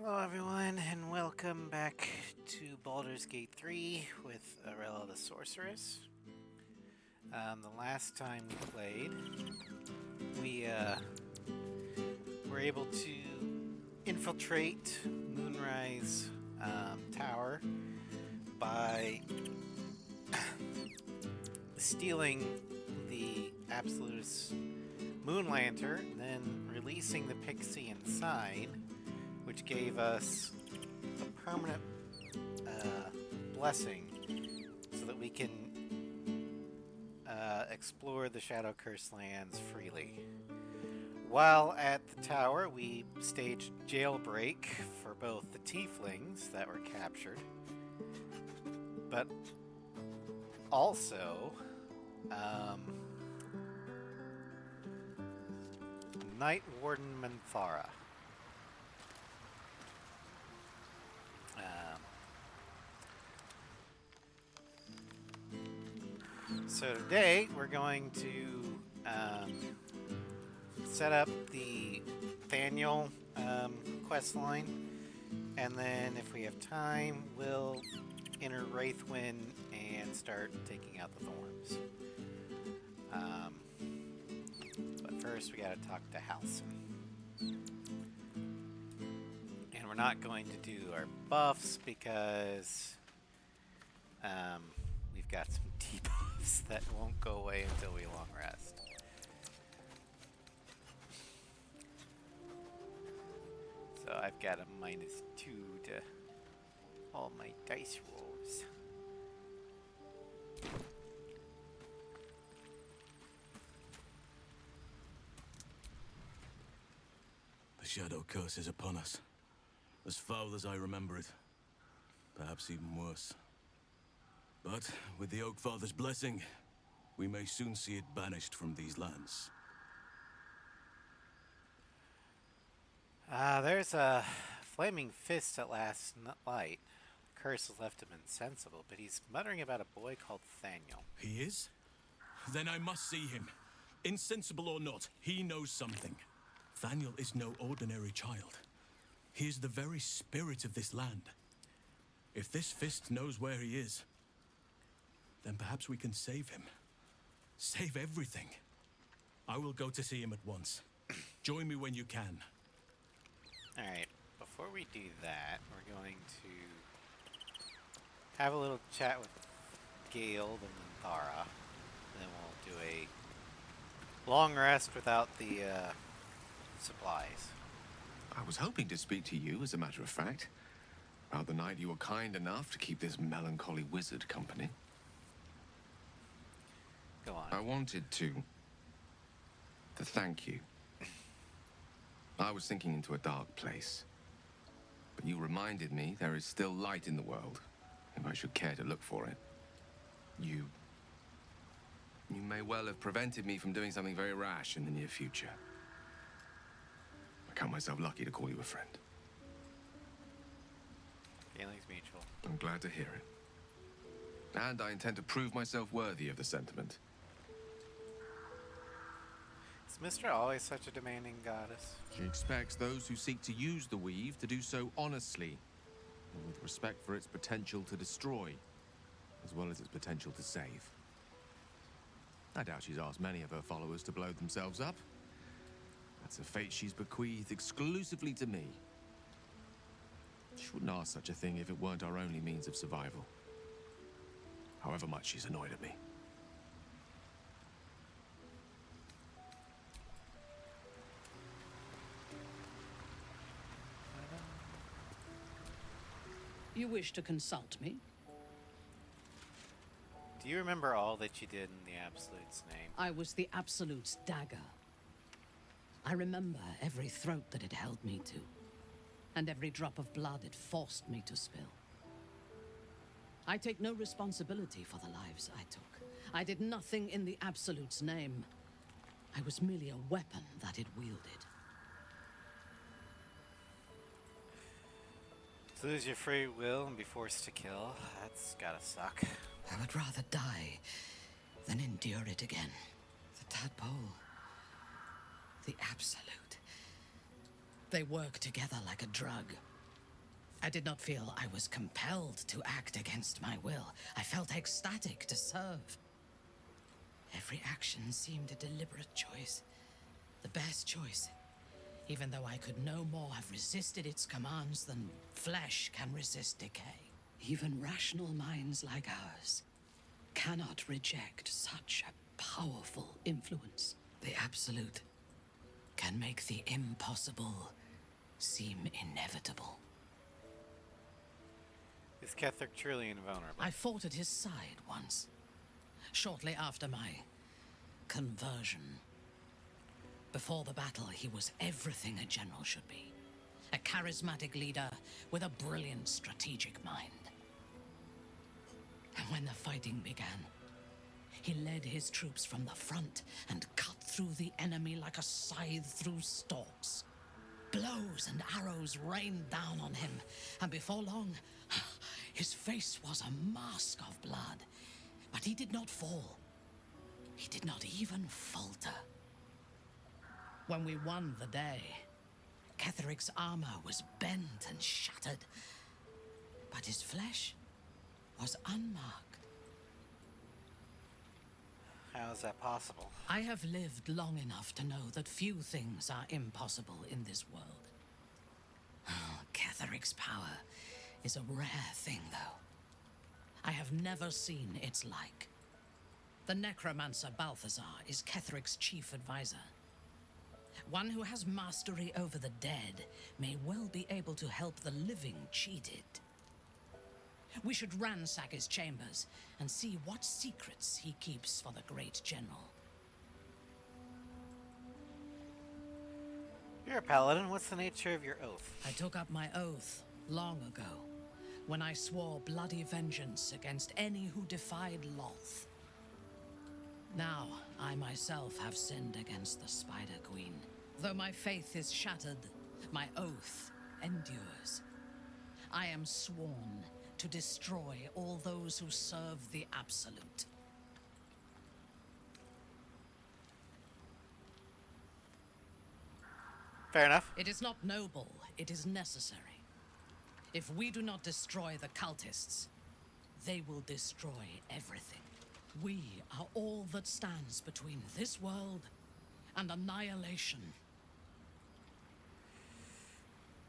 Hello, everyone, and welcome back to Baldur's Gate 3 with Arella the Sorceress. The last time we played, we were able to infiltrate Moonrise Tower by stealing the Absolutist Moon Lantern, then releasing the pixie inside, which gave us a permanent blessing so that we can explore the Shadow Curse lands freely. While at the tower, we staged jailbreak for both the tieflings that were captured, but also Night Warden Manthara. So today we're going to set up the Thaniel quest line, and then if we have time, we'll enter Wraithwind and start taking out the Thorns. But first we gotta talk to Halson. And we're not going to do our buffs because we've got some debuffs that won't go away until we long rest. So I've got a -2 to all my dice rolls. The Shadow Curse is upon us. As foul as I remember it. Perhaps even worse. But with the Oak Father's blessing, we may soon see it banished from these lands. There's a flaming fist at last light. The curse has left him insensible, but he's muttering about a boy called Thaniel. He is? Then I must see him. Insensible or not, he knows something. Thaniel is no ordinary child. He is the very spirit of this land. If this fist knows where he is, then perhaps we can save him. Save everything. I will go to see him at once. Join me when you can. Alright, before we do that, we're going to have a little chat with Gale and Manthara. And then we'll do a long rest without the supplies. I was hoping to speak to you, as a matter of fact, about the night you were kind enough to keep this melancholy wizard company. Go on. I wanted to thank you. I was sinking into a dark place, but you reminded me there is still light in the world, if I should care to look for it. You may well have prevented me from doing something very rash in the near future. I count myself lucky to call you a friend. Feelings mutual. I'm glad to hear it. And I intend to prove myself worthy of the sentiment. Is Mystra always such a demanding goddess? She expects those who seek to use the weave to do so honestly, and with respect for its potential to destroy, as well as its potential to save. I doubt she's asked many of her followers to blow themselves up. That's a fate she's bequeathed exclusively to me. She wouldn't ask such a thing if it weren't our only means of survival. However much she's annoyed at me. You wish to consult me? Do you remember all that you did in the Absolute's name? I was the Absolute's dagger. I remember every throat that it held me to, and every drop of blood it forced me to spill. I take no responsibility for the lives I took. I did nothing in the Absolute's name. I was merely a weapon that it wielded. To lose your free will and be forced to kill, that's gotta suck. I would rather die than endure it again. The tadpole. The Absolute. They work together like a drug. I did not feel I was compelled to act against my will. I felt ecstatic to serve. Every action seemed a deliberate choice. The best choice. Even though I could no more have resisted its commands than flesh can resist decay. Even rational minds like ours cannot reject such a powerful influence. The Absolute can make the impossible seem inevitable. Is Ketheric truly invulnerable? I fought at his side once, shortly after my conversion. Before the battle, he was everything a general should be. A charismatic leader with a brilliant strategic mind. And when the fighting began, he led his troops from the front and cut through the enemy like a scythe through stalks. Blows and arrows rained down on him, and before long, his face was a mask of blood. But he did not fall. He did not even falter. When we won the day, Ketheric's armor was bent and shattered, but his flesh was unmarked. How is that possible? I have lived long enough to know that few things are impossible in this world. Ketheric's power is a rare thing, though. I have never seen its like. The necromancer Balthazar is Ketheric's chief advisor. One who has mastery over the dead may well be able to help the living cheated. We should ransack his chambers and see what secrets he keeps for the great general. You're a paladin. What's the nature of your oath? I took up my oath long ago, when I swore bloody vengeance against any who defied Lolth. Now, I myself have sinned against the Spider Queen. Though my faith is shattered, my oath endures. I am sworn to destroy all those who serve the Absolute. Fair enough. It is not noble, it is necessary. If we do not destroy the cultists, they will destroy everything. We are all that stands between this world and annihilation.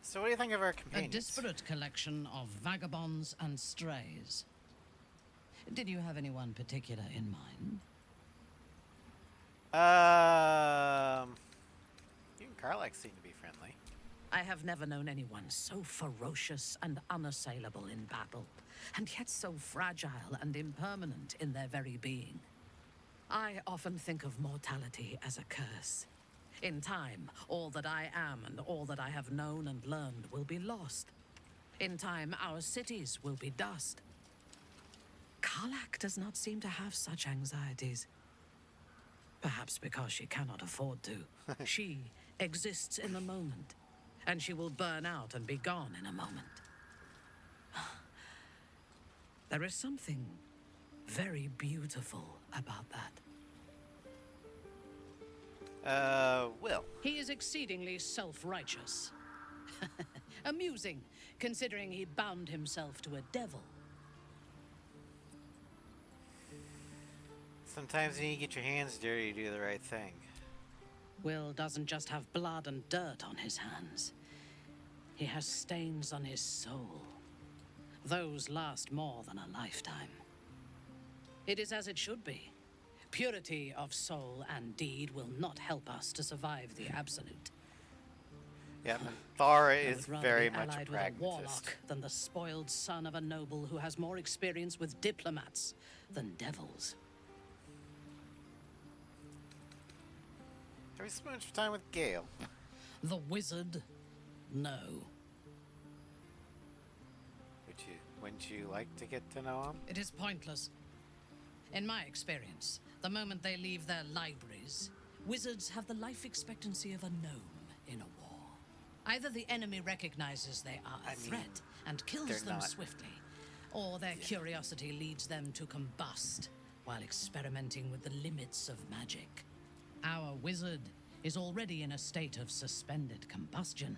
So what do you think of our A companions? disparate collection of vagabonds and strays. Did you have anyone particular in mind? You and Karlach seem to be friendly. I have never known anyone so ferocious and unassailable in battle, and yet so fragile and impermanent in their very being. I often think of mortality as a curse. In time, all that I am and all that I have known and learned will be lost. In time, our cities will be dust. Karlach does not seem to have such anxieties. Perhaps because she cannot afford to. She exists in the moment, and she will burn out and be gone in a moment. There is something very beautiful about that. Will. He is exceedingly self-righteous. Amusing, considering he bound himself to a devil. Sometimes when you get your hands dirty, you do the right thing. Will doesn't just have blood and dirt on his hands. He has stains on his soul. Those last more than a lifetime. It is as it should be. Purity of soul and deed will not help us to survive the Absolute. Yeah, and Thara I is would rather very be much a allied with a pragmatist. warlock than the spoiled son of a noble who has more experience with diplomats than devils. Have we spent much time with Gale? The wizard? No. Wouldn't you like to get to know him? It is pointless. In my experience, the moment they leave their libraries, wizards have the life expectancy of a gnome in a war. Either the enemy recognizes they are a threat and kills they're them not- swiftly, or their curiosity leads them to combust while experimenting with the limits of magic. Our wizard is already in a state of suspended combustion,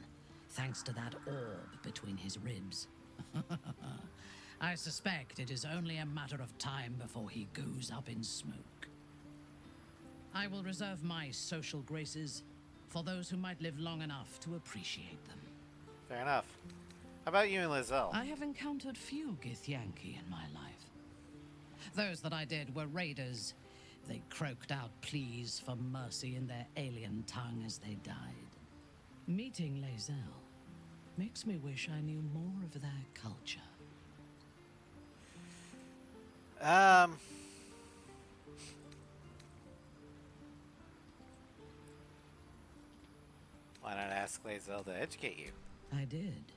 thanks to that orb between his ribs. I suspect it is only a matter of time before he goes up in smoke. I will reserve my social graces for those who might live long enough to appreciate them. Fair enough. How about you and Lizelle? I have encountered few Githyanki in my life. Those that I did were raiders. They croaked out pleas for mercy in their alien tongue as they died. Meeting Lizelle makes me wish I knew more of their culture. Why not ask Lizelle to educate you? I did.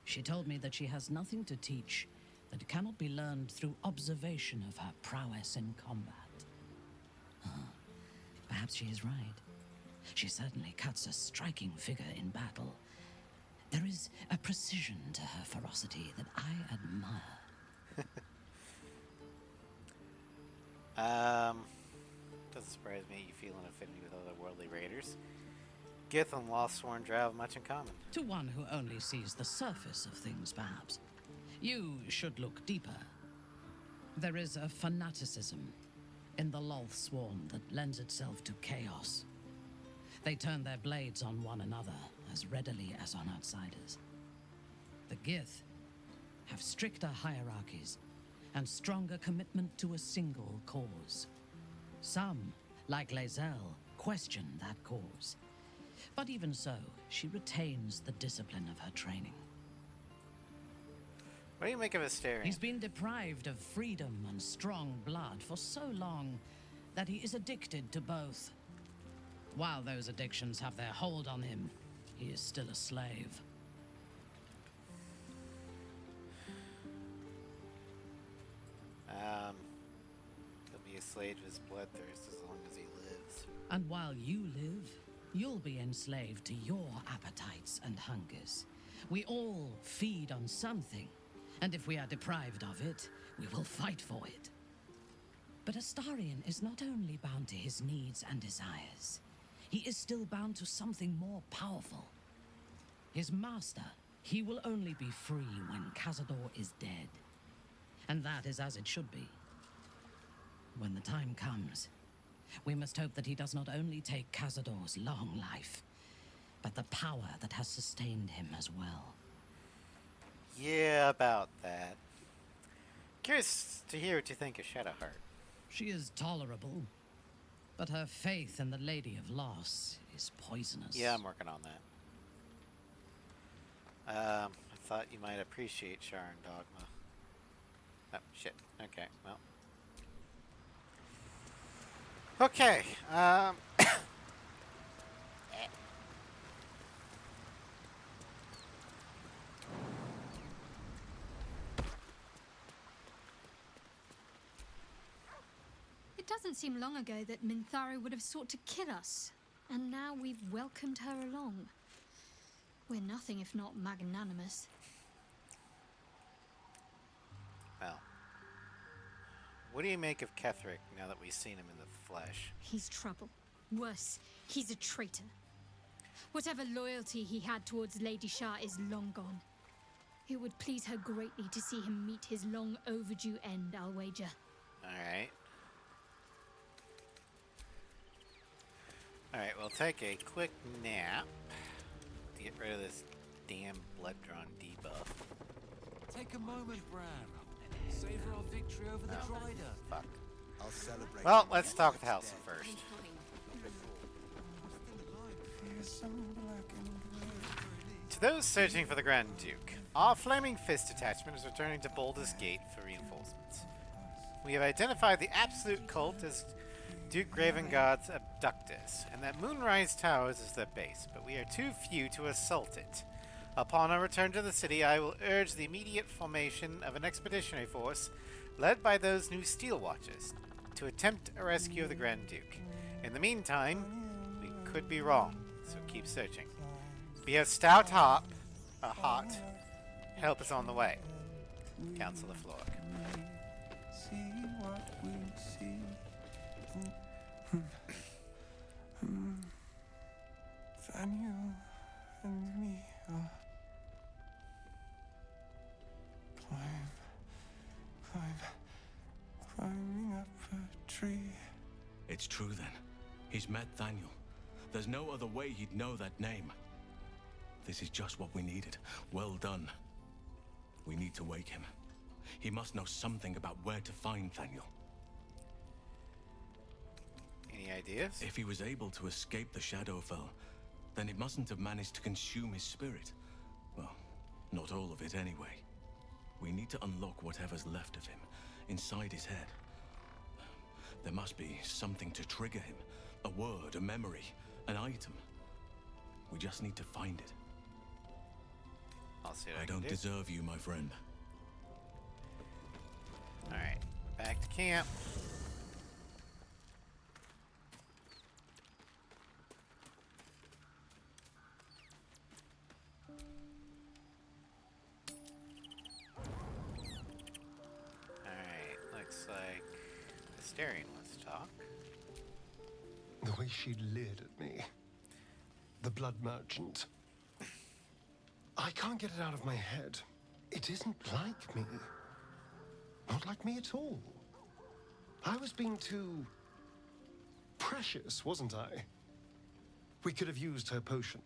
She told me that she has nothing to teach that cannot be learned through observation of her prowess in combat. Perhaps she is right. She certainly cuts a striking figure in battle. There is a precision to her ferocity that I admire. Doesn't surprise me you feel an affinity with other worldly raiders. Gith and Lothsworn Drow have much in common. To one who only sees the surface of things, perhaps. You should look deeper. There is a fanaticism in the Lothsworn that lends itself to chaos. They turn their blades on one another as readily as on outsiders. The Gith have stricter hierarchies and stronger commitment to a single cause. Some, like Lizelle, question that cause. But even so, she retains the discipline of her training. What do you make of Astarion? He's been deprived of freedom and strong blood for so long that he is addicted to both. While those addictions have their hold on him, he is still a slave. He'll be a slave to his bloodthirst as long as he lives. And while you live, you'll be enslaved to your appetites and hungers. We all feed on something, and if we are deprived of it, we will fight for it. But Astarion is not only bound to his needs and desires, he is still bound to something more powerful. His master, he will only be free when Cazador is dead. And that is as it should be. When the time comes, we must hope that he does not only take Cazador's long life, but the power that has sustained him as well. Yeah, about that. Curious to hear what you think of Shadowheart. She is tolerable, but her faith in the Lady of Loss is poisonous. Yeah, I'm working on that. I thought you might appreciate Sharon Dogma. Oh, shit. Okay, well. Okay, It doesn't seem long ago that Minthari would have sought to kill us, and now we've welcomed her along. We're nothing if not magnanimous. well. What do you make of Ketheric now that we've seen him in the flesh? He's trouble. Worse, he's a traitor. Whatever loyalty he had towards Lady Shah is long gone. It would please her greatly to see him meet his long overdue end, I'll wager. Alright. Alright, we'll take a quick nap to get rid of this damn blood-drawn debuff. Take a moment, Bran. Savor our victory over the Drider. Fuck. I'll celebrate. Well, let's talk with Halsin first. To those searching for the Grand Duke, our Flaming Fist detachment is returning to Baldur's Gate for reinforcements. We have identified the Absolute Cult as Duke Gravengard's abductors, and that Moonrise Towers is their base, but we are too few to assault it. Upon our return to the city, I will urge the immediate formation of an expeditionary force led by those new Steel Watchers to attempt a rescue of the Grand Duke. In the meantime, we could be wrong, so keep searching. Be a stout heart, help us on the way. Council of Flork. See what we see. Daniel and me. It's true then. He's met Thaniel. There's no other way he'd know that name. This is just what we needed. Well done. We need to wake him. He must know something about where to find Thaniel. Any ideas? If he was able to escape the Shadowfell, then it mustn't have managed to consume his spirit. Well, not all of it anyway. We need to unlock whatever's left of him, inside his head. There must be something to trigger him. A word, a memory, an item. We just need to find it. I'll see what I I can don't do. deserve you, my friend. Alright, back to camp. Alright, looks like Astarion wants to talk. The way she leered at me. The blood merchant. I can't get it out of my head. It isn't like me. Not like me at all. I was being too precious, wasn't I? We could have used her potion.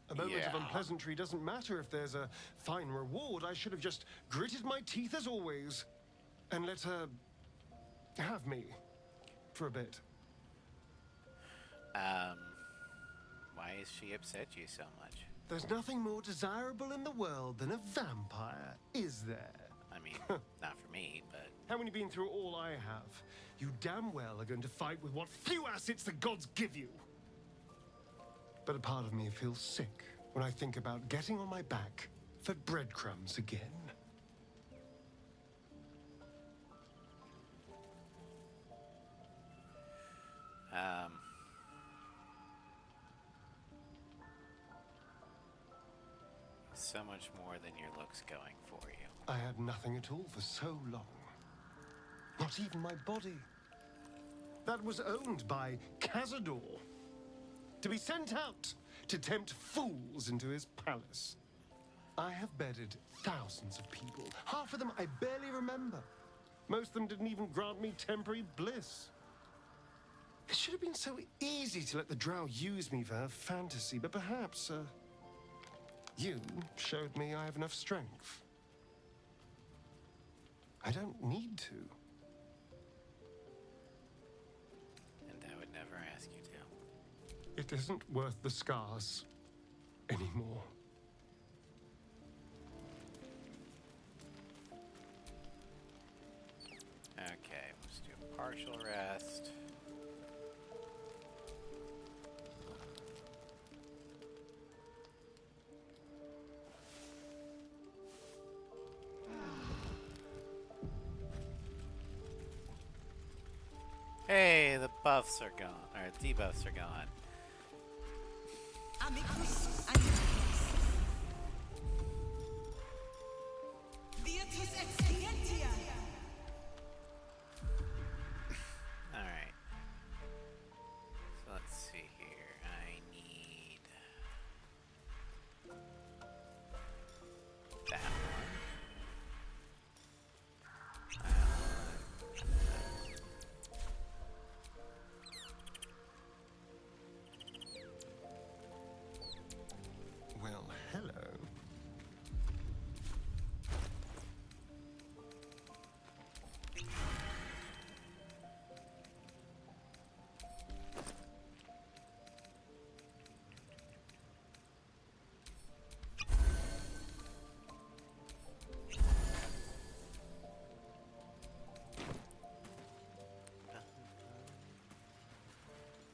A moment of Yeah. unpleasantry doesn't matter if there's a fine reward. I should have just gritted my teeth as always and let her have me for a bit. Why has she upset you so much? There's nothing more desirable in the world than a vampire, is there? I mean, not for me, but Haven't you been through all I have? You damn well are going to fight with what few assets the gods give you. But a part of me feels sick when I think about getting on my back for breadcrumbs again. so much more than your looks going for you. I had nothing at all for so long. Not even my body. That was owned by Cazador. To be sent out to tempt fools into his palace. I have bedded thousands of people. Half of them I barely remember. Most of them didn't even grant me temporary bliss. It should have been so easy to let the drow use me for her fantasy, but perhaps, you showed me I have enough strength. I don't need to. And I would never ask you to. It isn't worth the scars anymore. Okay, let's do a partial rest. Hey, the buffs are gone, or debuffs are gone. Amicus Animus. Virtus Expedientia. Alright. So let's see here. I need that one. Well, hello.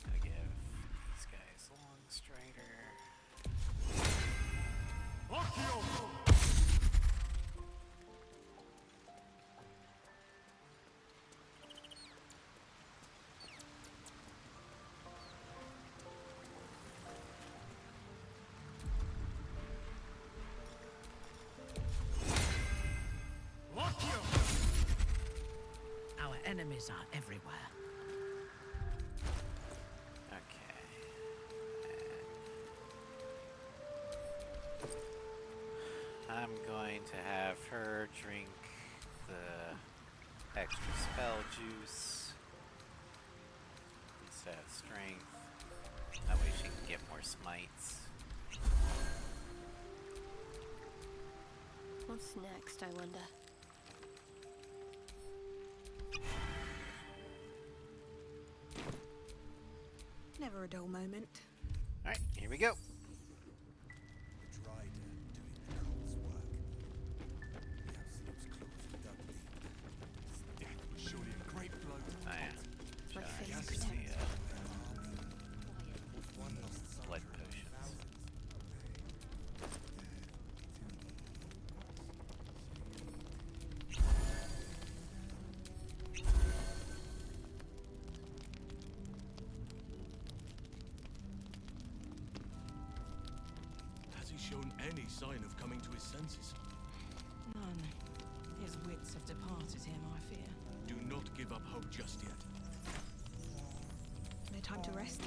Gotta give these guys a long strider. Our enemies are everywhere. Okay. I'm going to have her drink the extra spell juice. strength. That way she can get more smites. What's next, I wonder? Never a dull moment. Alright, here we go. The Drider doing the cult's work. The Absolute's claws were dug deep. His death was surely a great blow to Oh yeah. My Shall I face use protects. one lost blood soldier among potions? thousands. Has he shown any sign of coming to his senses? None. His wits have departed him, I fear. Do not give up hope just yet. No time to rest.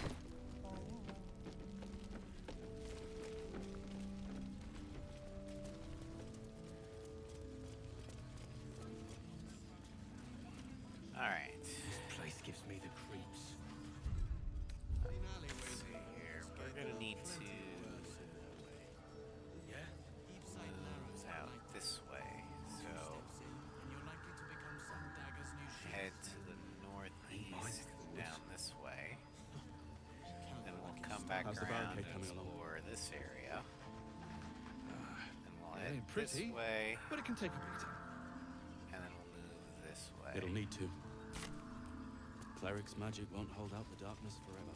Alright. This place gives me the creeps. Let's see here. We're gonna need to move out this way. So head to the northeast down this way. Then we'll come back How's the around barricade and coming along? explore this area. Then we'll It head ain't this pretty, way, but it can take a beating. and then we'll move this way. It'll need to. Cleric's magic won't hold out the darkness forever.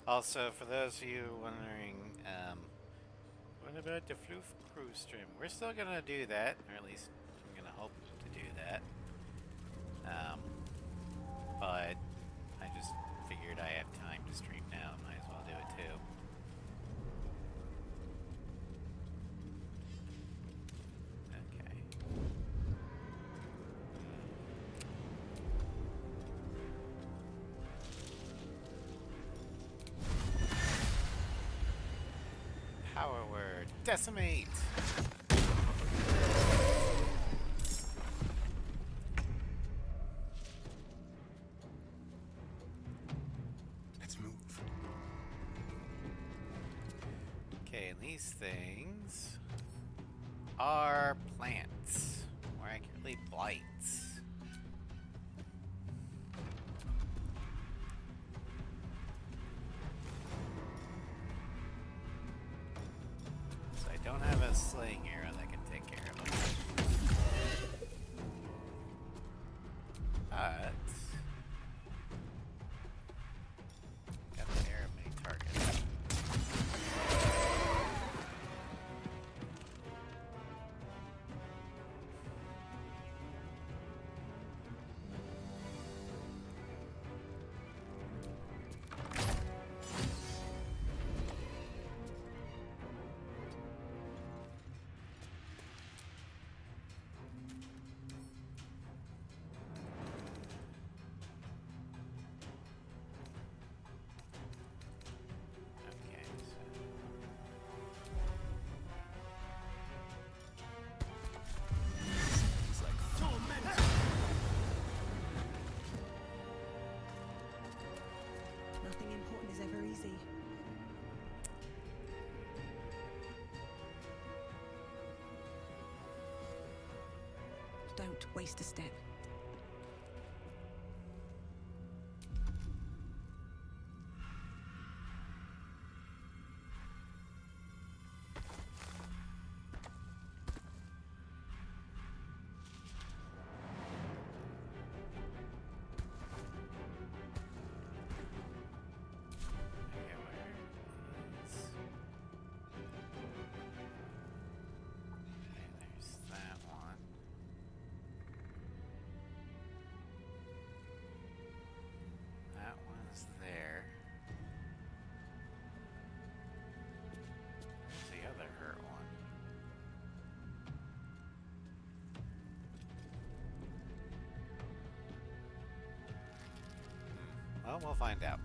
Also, for those of you wondering, what about the Floof cruise stream? We're still gonna do that, or at least I'm gonna hope to do that. But I just figured I have time to stream now, might as well do it too. Okay. Power word, decimate! Let's move. Okay, and these things are plants, more accurately blights. So I don't have a slaying arrow that can take care of them. But got an arrow of many targets. Okay, Nothing important is ever easy. Don't waste a step. okay, where is... Okay, there's that one. That one's there. Where's the other hurt one? Well, we'll find out.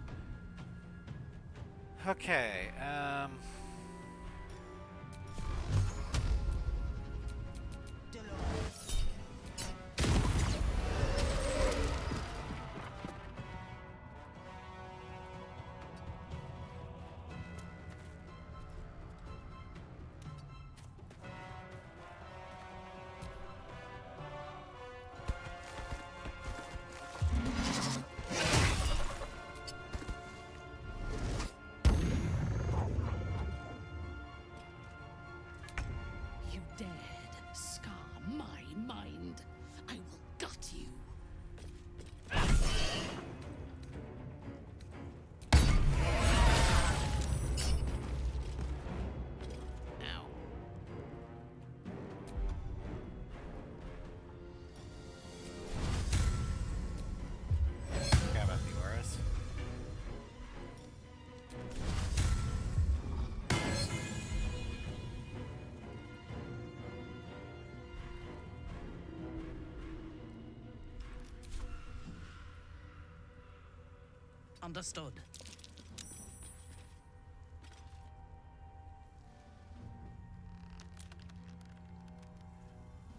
Okay, You dared scar my mind. I will gut you. ow. Forgot about the auras. Understood.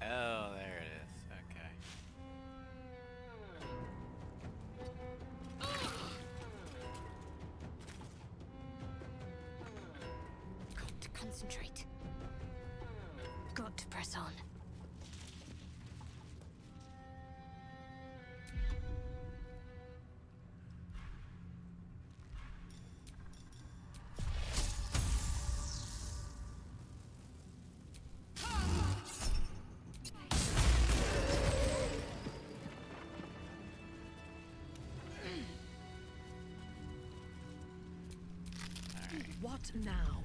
Oh, there it is. Okay. Got to concentrate. Got to press on. What now?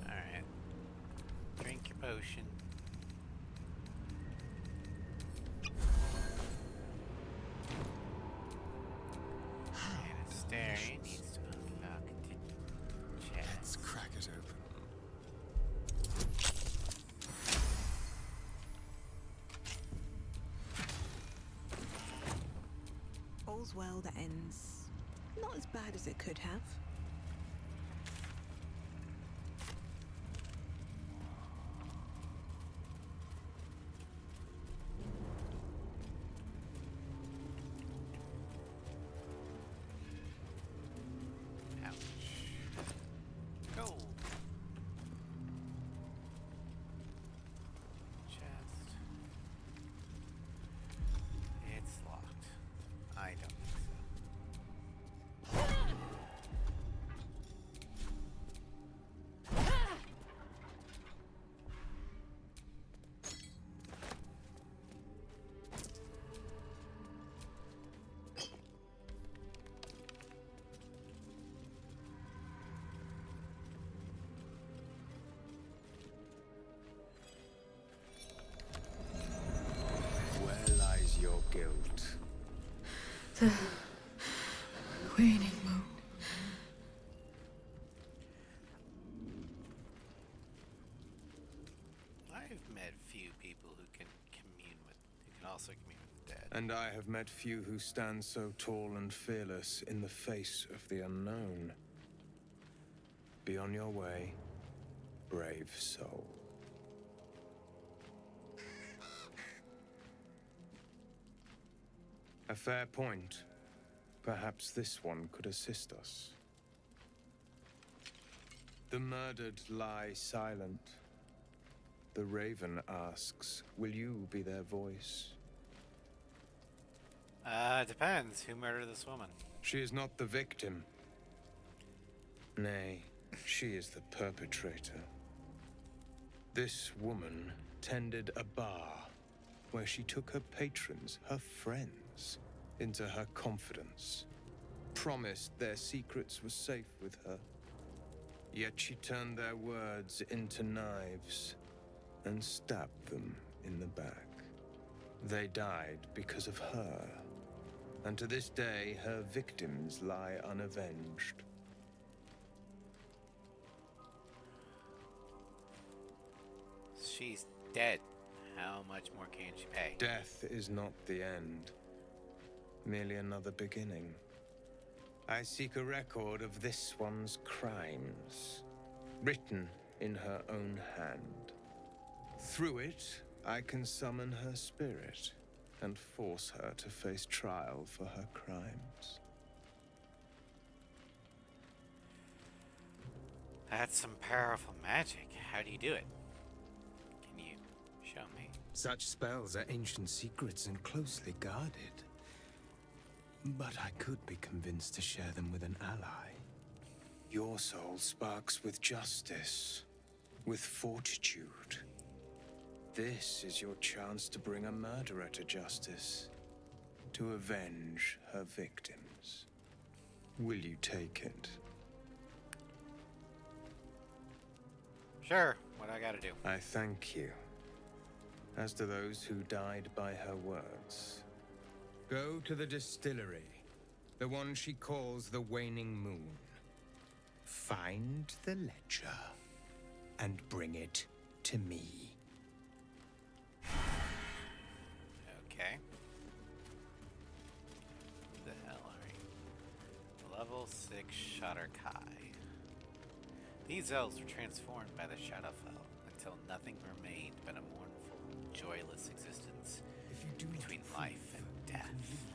Alright. Drink your potion. And it's staring. Needs to unlock the chest. Let's crack it open. All's well that ends not as bad as it could have. Ouch. Go. Chest. It's locked. I don't think so. Where lies your guilt? The waning moon. I've met few people who can also commune with the dead. And I have met few who stand so tall and fearless in the face of the unknown. Be on your way, brave soul. A fair point. Perhaps this one could assist us. The murdered lie silent. The raven asks, will you be their voice? Depends. Who murdered this woman? She is not the victim. Nay, she is the perpetrator. This woman tended a bar where she took her patrons, her friends, into her confidence, promised their secrets were safe with her. Yet she turned their words into knives and stabbed them in the back. They died because of her, and to this day her victims lie unavenged. she's dead. How much more can she pay? Death is not the end, merely another beginning. I seek a record of this one's crimes, written in her own hand. Through it, I can summon her spirit and force her to face trial for her crimes. That's some powerful magic. How do you do it? Can you show me? Such spells are ancient secrets and closely guarded. But I could be convinced to share them with an ally. Your soul sparks with justice, with fortitude. This is your chance to bring a murderer to justice, to avenge her victims. Will you take it? Sure. What do I gotta do? I thank you. As to those who died by her words, go to the distillery, the one she calls the Waning Moon. Find the ledger and bring it to me. Okay. Who the hell are you? Level 6 Shadar-kai. These elves were transformed by the Shadowfell until nothing remained but a mournful, joyless existence between life and death.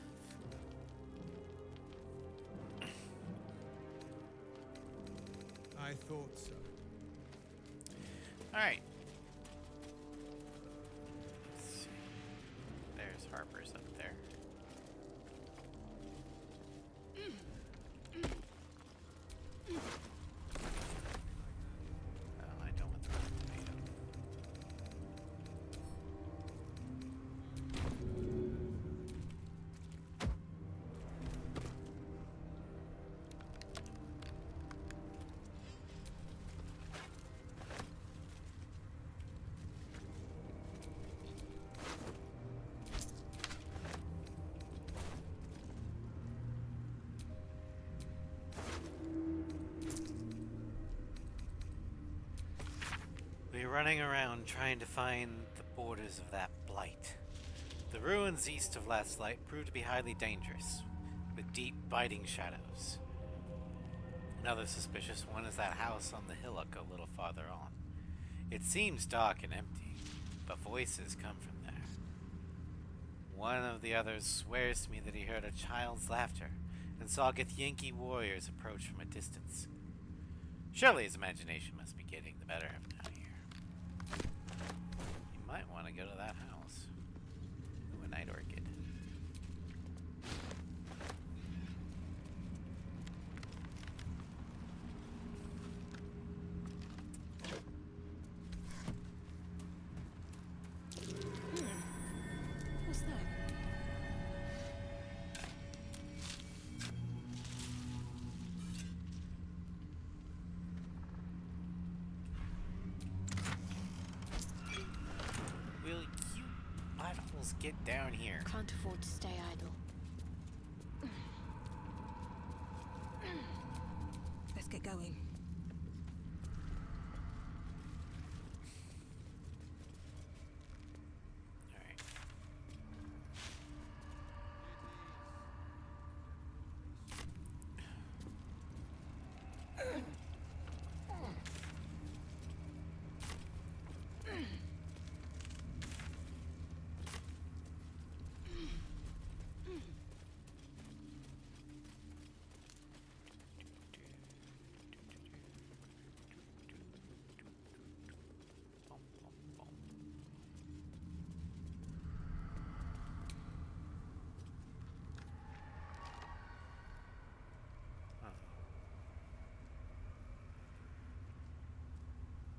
I thought so. Alright. Let's see. There's Harper's up there. Oh, I don't want the rotten tomato. We're running around trying to find the borders of that blight. The ruins east of Last Light proved to be highly dangerous, with deep, biting shadows. Another suspicious one is that house on the hillock a little farther on. It seems dark and empty, but voices come from there. One of the others swears to me that he heard a child's laughter and saw Githyanki warriors approach from a distance. Surely his imagination must be getting the better of him out here. You might want to go to that house. Ooh, a night orchid. What's that? Will you buttholes get down here? Can't afford to stay idle. Let's get going. Alright.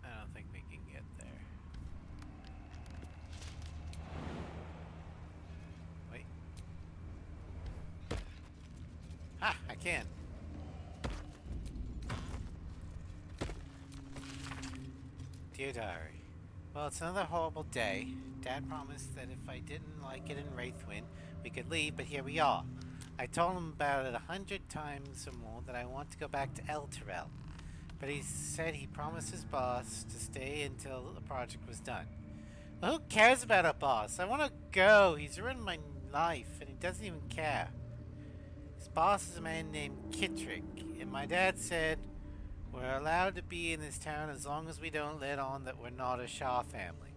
I don't think we can get there. Wait. Ha! I can. Dear Diary. Well, it's another horrible day. Dad promised that if I didn't like it in Wraithwind, we could leave, but here we are. I told him about it 100 times or more that I want to go back to El Terrell. but he said he promised his boss to stay until the project was done. Well, who cares about a boss? I want to go. He's ruined my life, and he doesn't even care. His boss is a man named Kittrick, and my dad said we're allowed to be in this town as long as we don't let on that we're not a Shaw family.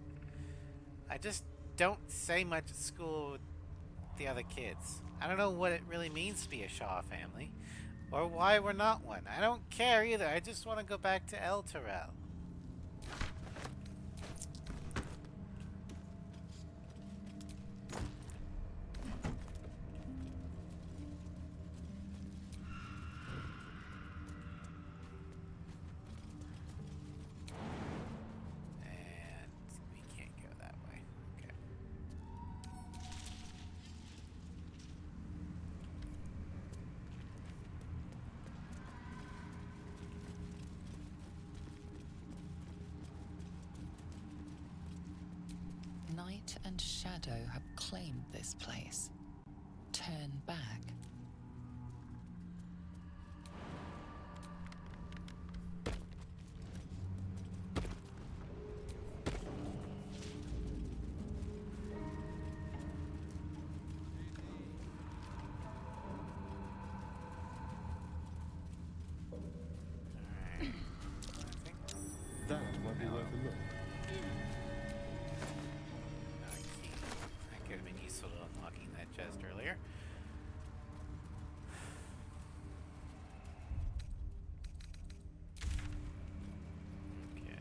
I just don't say much at school with the other kids. I don't know what it really means to be a Shaw family, or why we're not one. I don't care either. I just want to go back to El Terrell. And we can't go that way. Okay. Night and shadow have claimed this place. Turn back. Alright. I think That might be worth a look. no key. That could have been useful to unlocking that chest earlier. Okay.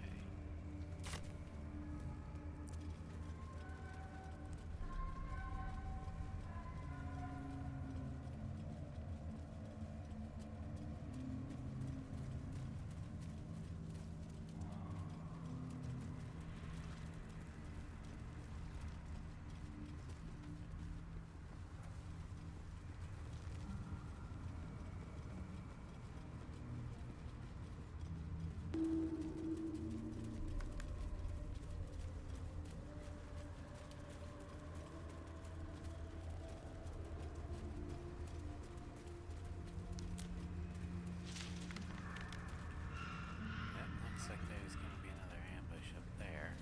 That looks like there's going to be another ambush up there.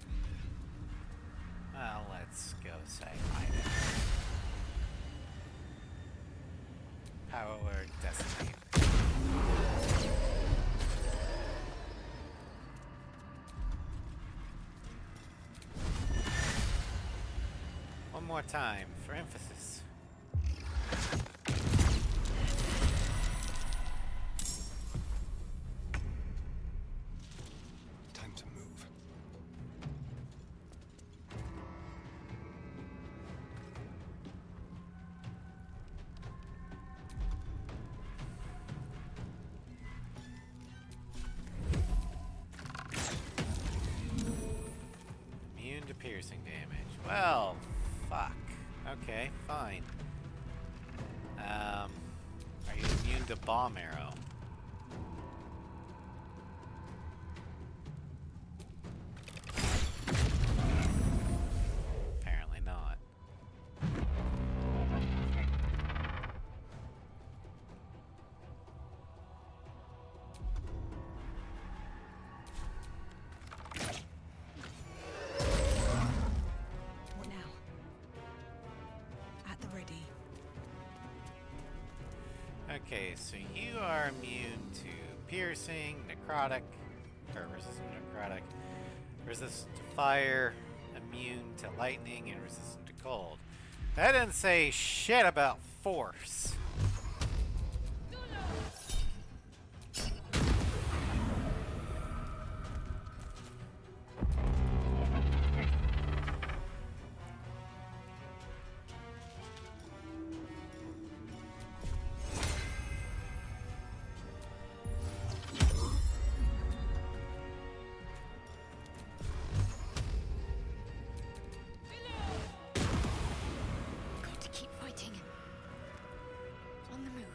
Well, let's go say hi there. Power word decimate. One more time for emphasis. Time to move. Immune to piercing damage. Well, fuck. Okay, fine. Are you immune to bomb arrow? Apparently not. What now? At the ready. Okay, so you are immune to piercing, necrotic, or resistant to necrotic, resistant to fire, immune to lightning, and resistant to cold. That didn't say shit about force. Got to keep fighting. On the move.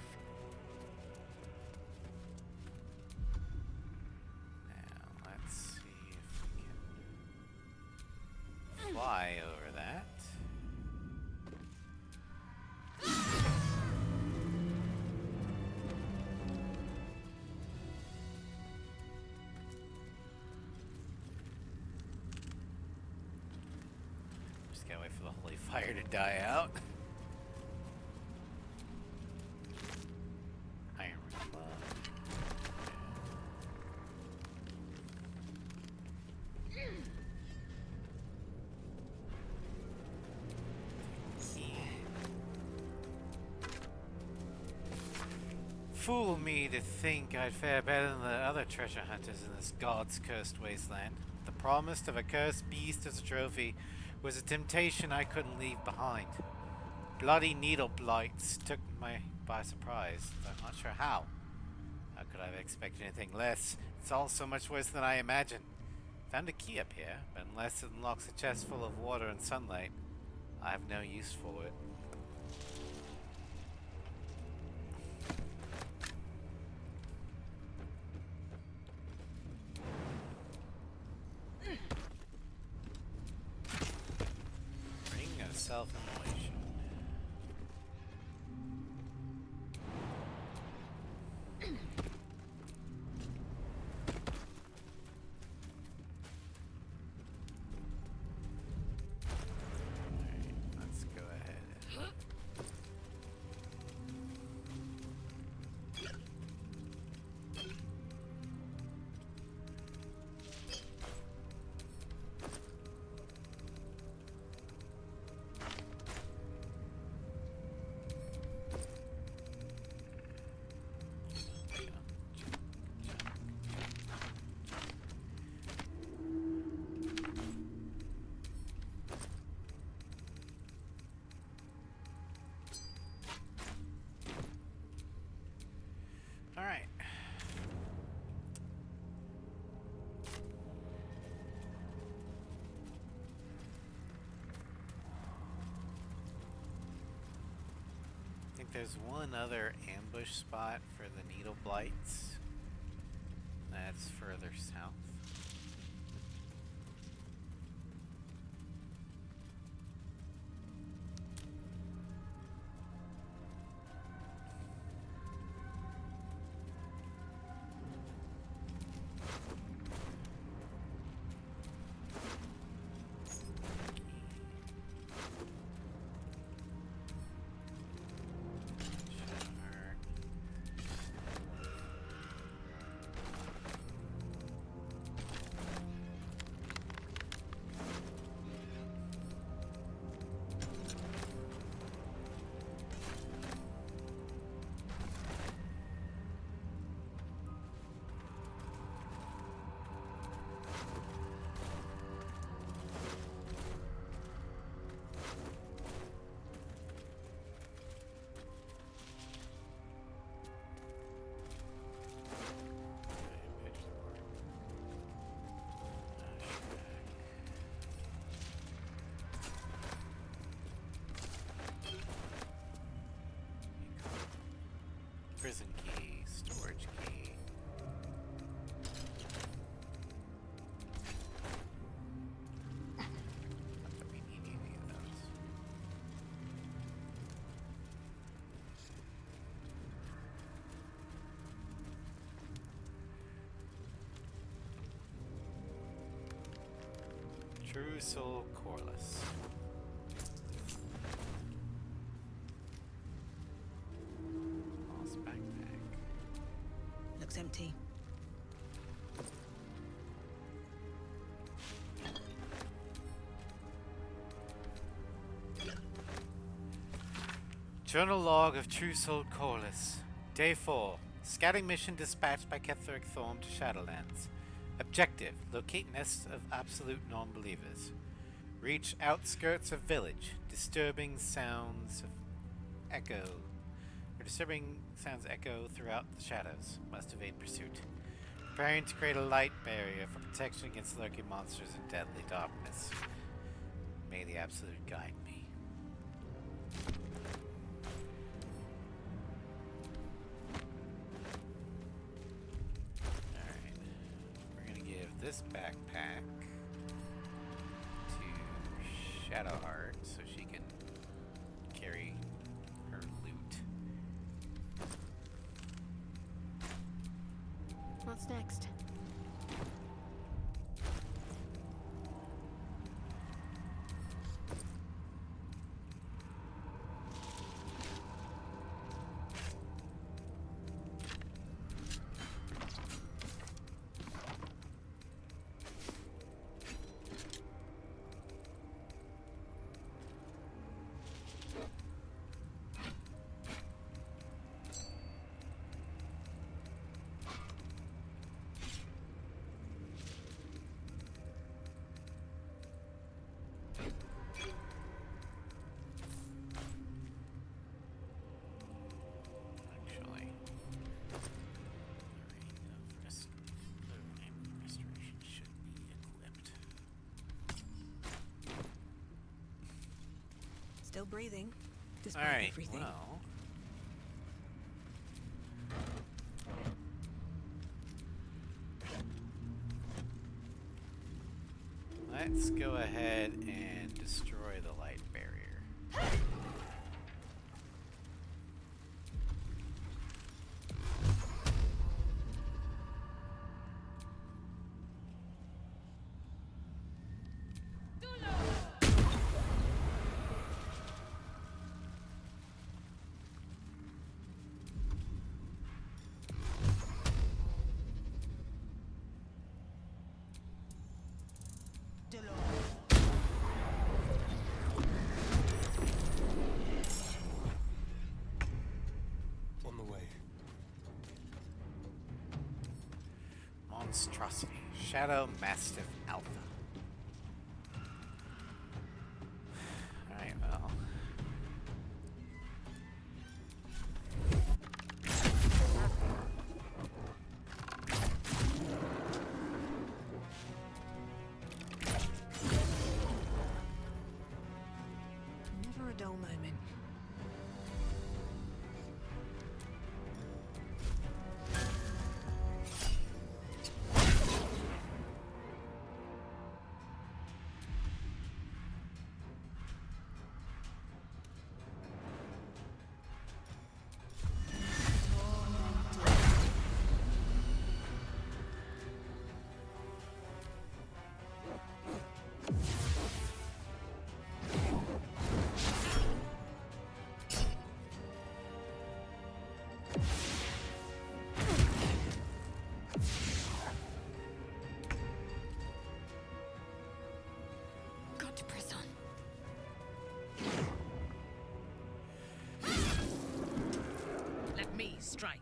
Now, let's see if we can fly over that. Just gotta wait for the holy fire to die out. Iron Club. Fool me to think I'd fare better than the other treasure hunters in this God's cursed wasteland. The promise of a cursed beast as a trophy was a temptation I couldn't leave behind. Bloody needle blights took me by surprise. I'm not sure how. How could I have expected anything less? It's all so much worse than I imagined. Found a key up here, but unless it unlocks a chest full of water and sunlight, I have no use for it. Ring of self-immolation. Let's go ahead. All right. I think there's one other ambush spot for the needle blights. That's further south. Prison key, storage key. Not that we need any of those. True Soul Coreless. Lost backpack. Looks empty. Journal log of True Soul Coreless. Day 4. Scouting mission dispatched by Ketheric Thorm to Shadowlands. Objective: locate nests of absolute non-believers. Reach outskirts of village. Disturbing sounds echo throughout the shadows. Must evade pursuit. Preparing to create a light barrier for protection against lurking monsters and deadly darkness. May the absolute guide me. Alright. We're gonna give this backpack to Shadowheart so she can carry her loot. What's next? Still breathing, despite Alright, everything. well. Let's go ahead and destroy the light barrier. On the way. Monstrosity. Shadow Mastiff Alpha. Alright, well. Never a dull moment. Got to press on. Let me strike.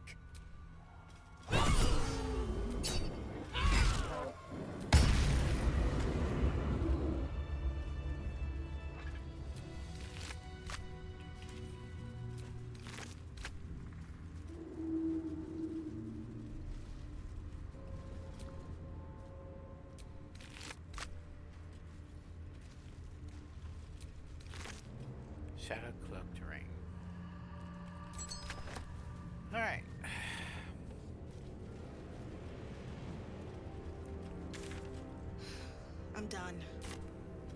Shadow Cloaked Ring. Alright. I'm done.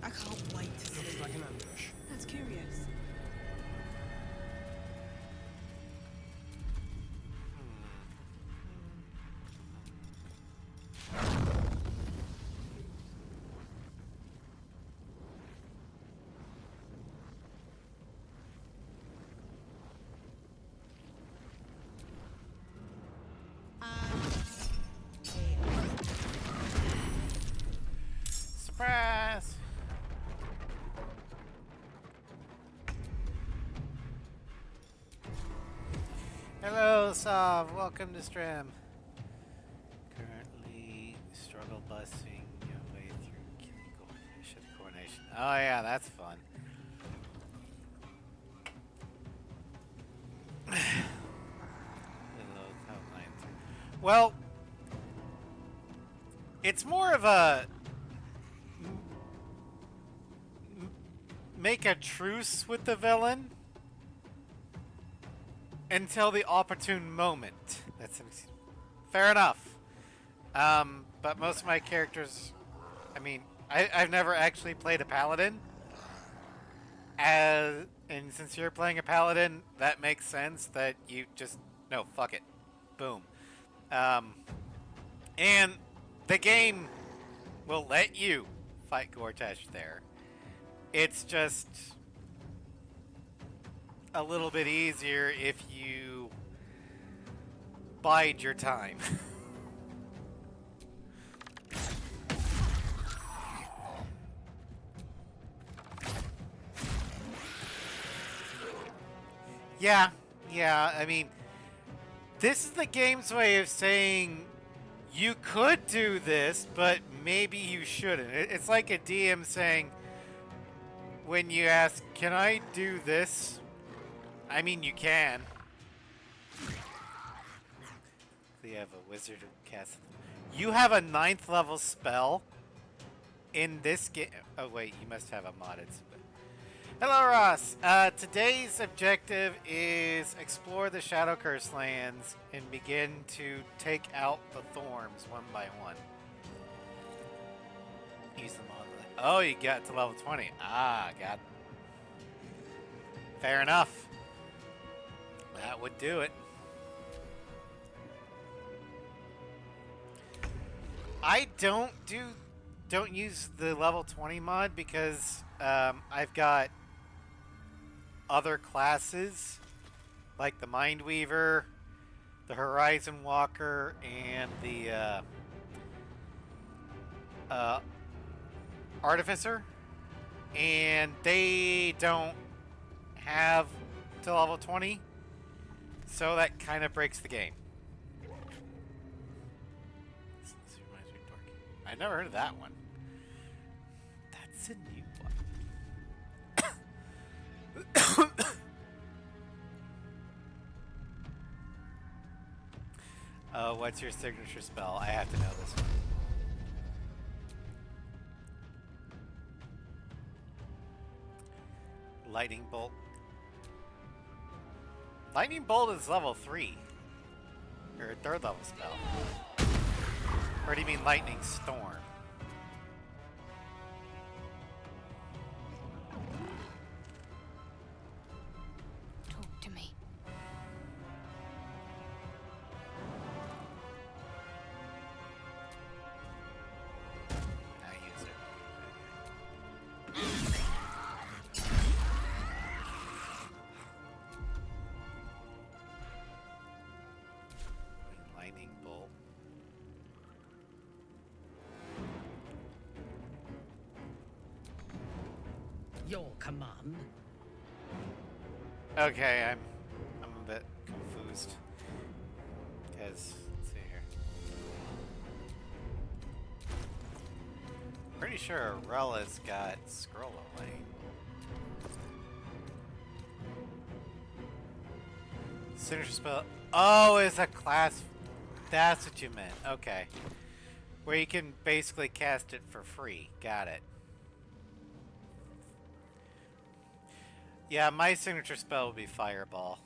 I can't wait to see. Looks like an ambush. That's curious. Surprise! Hello, Sav. Welcome to stream. Currently struggle busting your way through coordination. Oh yeah, that's fun. Well, it's more of a make a truce with the villain until the opportune moment. That's fair enough. But most of my characters, I mean, I've never actually played a paladin. And since you're playing a paladin, that makes sense that you just, no, fuck it. Boom. And the game will let you fight Gortash there. It's just a little bit easier if you bide your time. Yeah, I mean, this is the game's way of saying you could do this, but maybe you shouldn't. It's like a DM saying, when you ask, can I do this? I mean, you can. We have a wizard who casts. You have a 9th level spell in this game. Oh, wait, you must have a modded spell. Hello, Ross. Today's objective is explore the Shadow Curse lands and begin to take out the Thorns one by one. Use them on the... Oh, you got to level 20. Ah, got it. Fair enough. That would do it. I don't use the level 20 mod because I've got other classes like the Mind Weaver, the Horizon Walker, and the Artificer, and they don't have to level 20, so that kind of breaks the game. This reminds me of Dorky. I never heard of that one. That's a new one. What's your signature spell? I have to know this one. Lightning Bolt. Lightning Bolt is level 3. Or a 3rd level spell. Or do you mean Lightning Storm? Talk to me. I use it. Lightning Bolt. Your command. Okay, I'm a bit confused. Because, let's see here. Pretty sure Arella's got scroll lane. Signature spell. Oh, it's a class. That's what you meant. Okay. Where you can basically cast it for free. Got it. Yeah, my signature spell would be Fireball.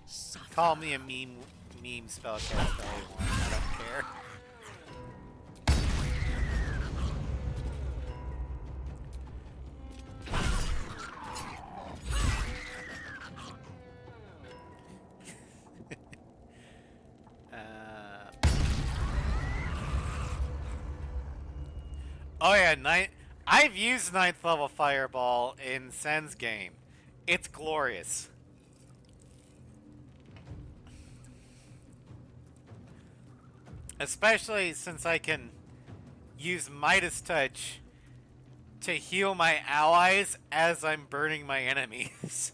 Suffer. Call me a meme spellcaster all you want. I don't care. Oh yeah, I've used 9th level Fireball in Sen's game. It's glorious. Especially since I can use Midas Touch to heal my allies as I'm burning my enemies.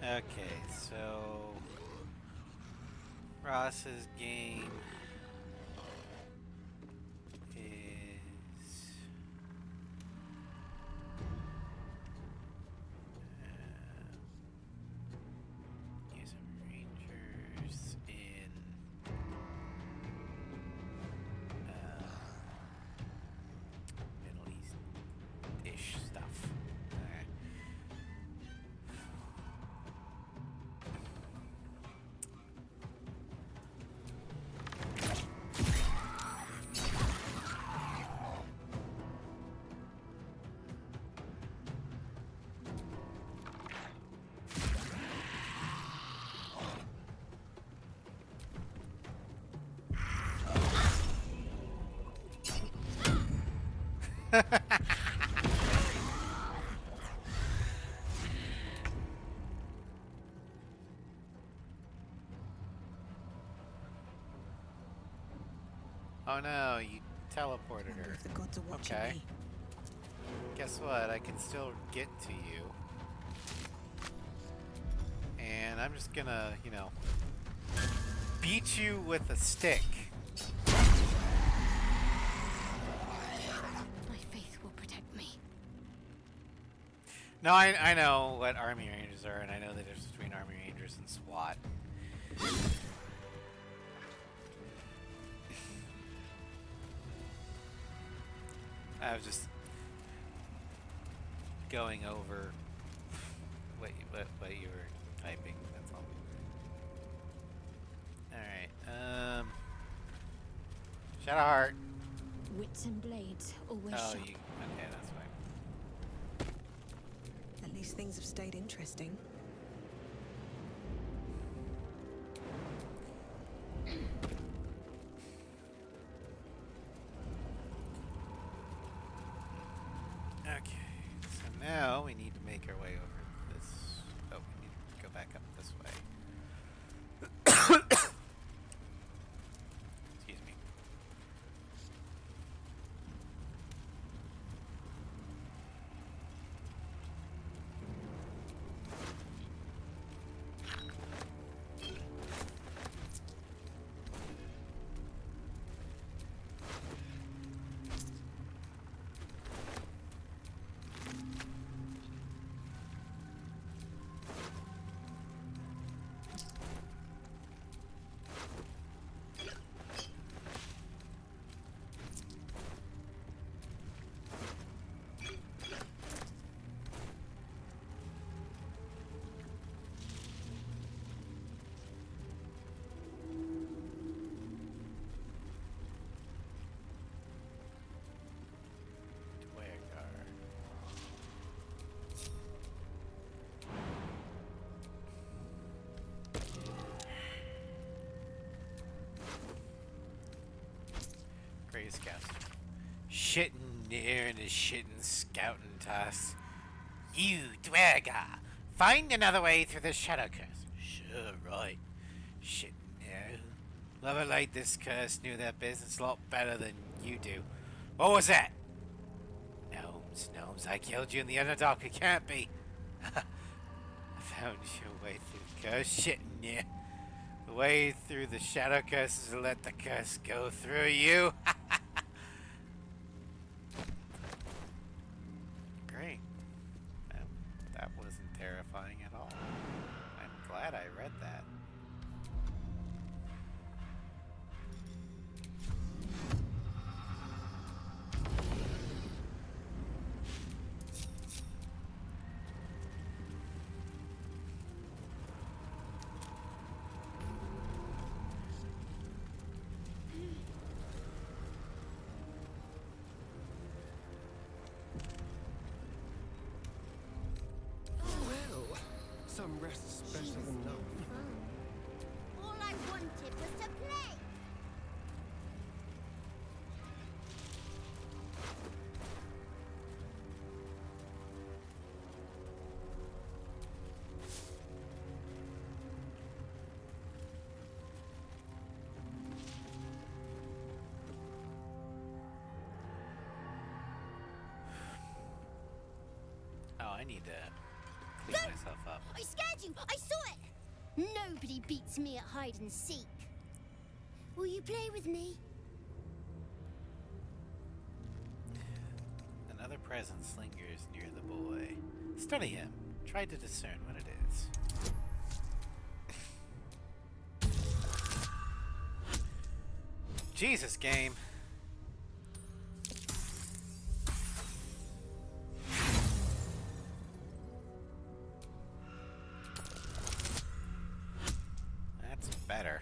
Okay, so Ross's game is use some rangers in Middle East-ish stuff. Alright. Oh no, you teleported Wonder her. if the gods are watching Okay. me. Guess what? I can still get to you. And I'm just gonna, you know, beat you with a stick. My faith will protect me. No, I know what army rangers are, and I know the difference between Army Rangers and SWAT. I was just going over what you were typing. That's all. All right. Shadowheart. Wits and blades always Oh, sharp. okay, that's fine. At least things have stayed interesting. Okay, so now we need to make our way over this. Oh, we need to go back up this way. Excuse me. Great scouts. Shitting near and a shitting scouting toss. You, Dwergar, find another way through the shadow curse. Sure, right. Shitting near. Whoever laid this curse knew their business a lot better than you do. What was that? Gnomes, I killed you in the Underdark. It can't be. I found your way through the curse. Shitting near. The way through the shadow curse is to let the curse go through you. Great. That wasn't terrifying at all. I'm glad I read that. Well, some rest's better than none. All I wanted was to play. Oh, I need to clean myself up. I scared you. I saw it. Nobody beats me at hide and seek. Will you play with me? Another presence lingers near the boy. Study him. Try to discern what it is. Jesus, game. That's better.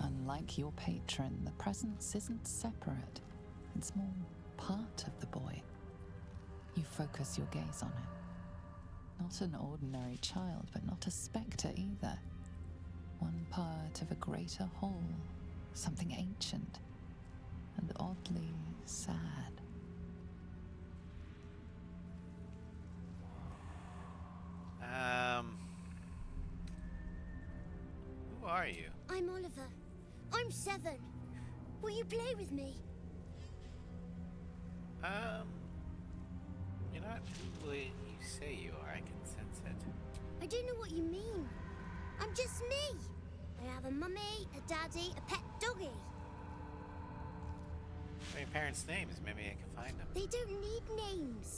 Unlike your patron, the presence isn't separate. It's more part of the boy. You focus your gaze on it. Not an ordinary child, but not a spectre either. One part of a greater whole, something ancient and oddly sad. Who are you? I'm Oliver. I'm 7. Will you play with me? You're not who you say you are. I can sense it. I don't know what you mean. I'm just me. I have a mummy, a daddy, a pet doggy. What are your parents' names? Maybe I can find them. They don't need names.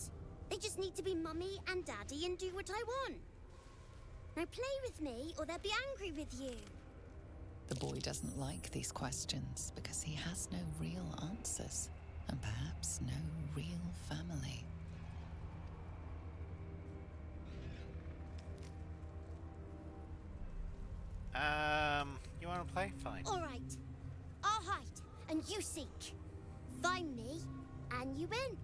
need to be mummy and daddy and do what I want. Now play with me, or they'll be angry with you. The boy doesn't like these questions because he has no real answers, and perhaps no real family. You want to play? Fine. All right. I'll hide, and you seek. Find me, and you win.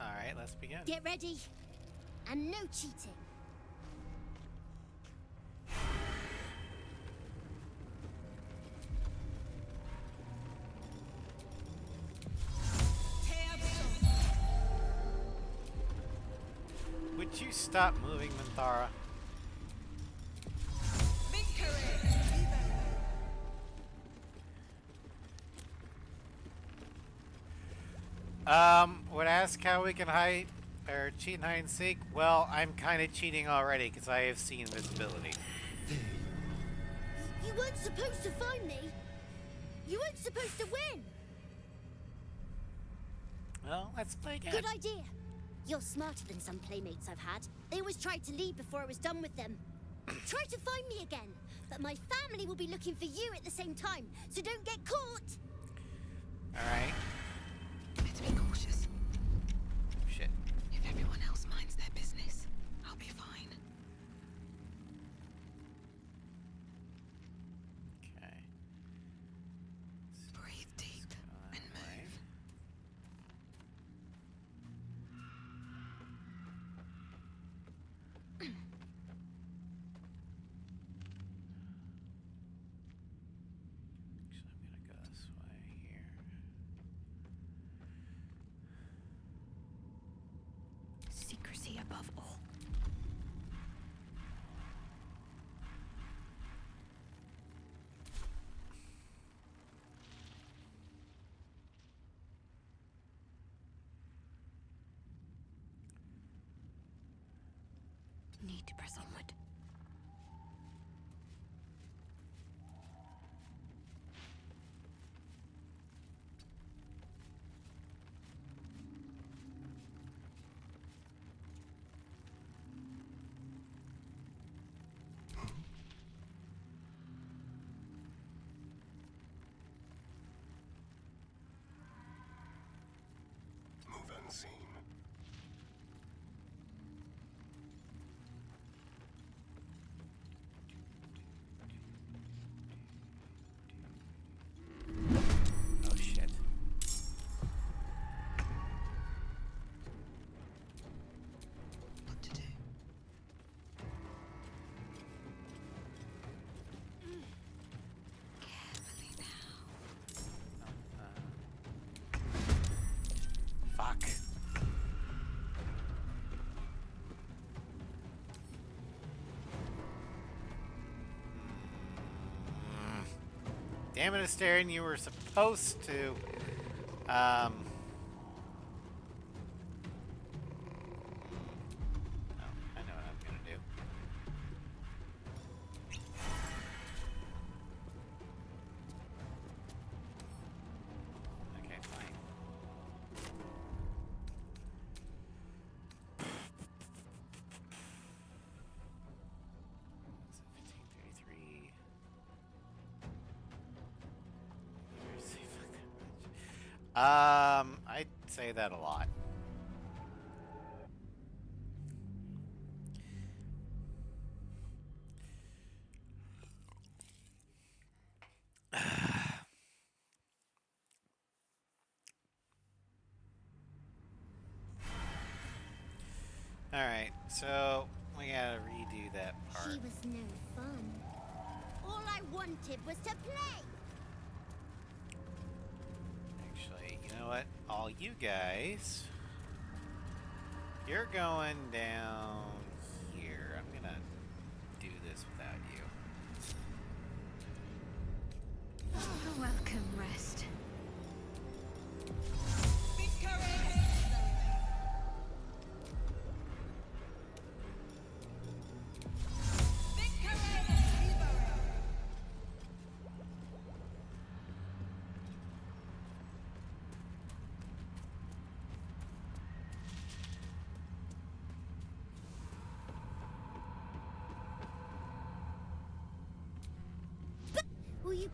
All right, let's begin. Get ready, and no cheating. Would you stop moving, Minthara? Would ask how we can hide or cheat and hide and seek. Well, I'm kind of cheating already because I have seen visibility. You weren't supposed to find me. You weren't supposed to win. Well, let's play again. Good idea. You're smarter than some playmates I've had. They always tried to leave before I was done with them. Try to find me again, but my family will be looking for you at the same time, so don't get caught. All right. Better be cautious. Shit. If everyone else minds their business, I'll be fine. Okay. Breathe deep and move. Actually, I'm gonna go this way here. Secrecy above all. Need to press onward. Move unseen. Oh shit. What to do? Carefully now. Fuck. Damn it, Astarion, you were supposed to. Oh, I know what I'm gonna do. Okay, fine. So 1533. I'd say that a lot. Alright, so we gotta redo that part. She was no fun. All I wanted was to play. Actually, you know what? All you guys, you're going down here. I'm gonna do this without you. Welcome, rest.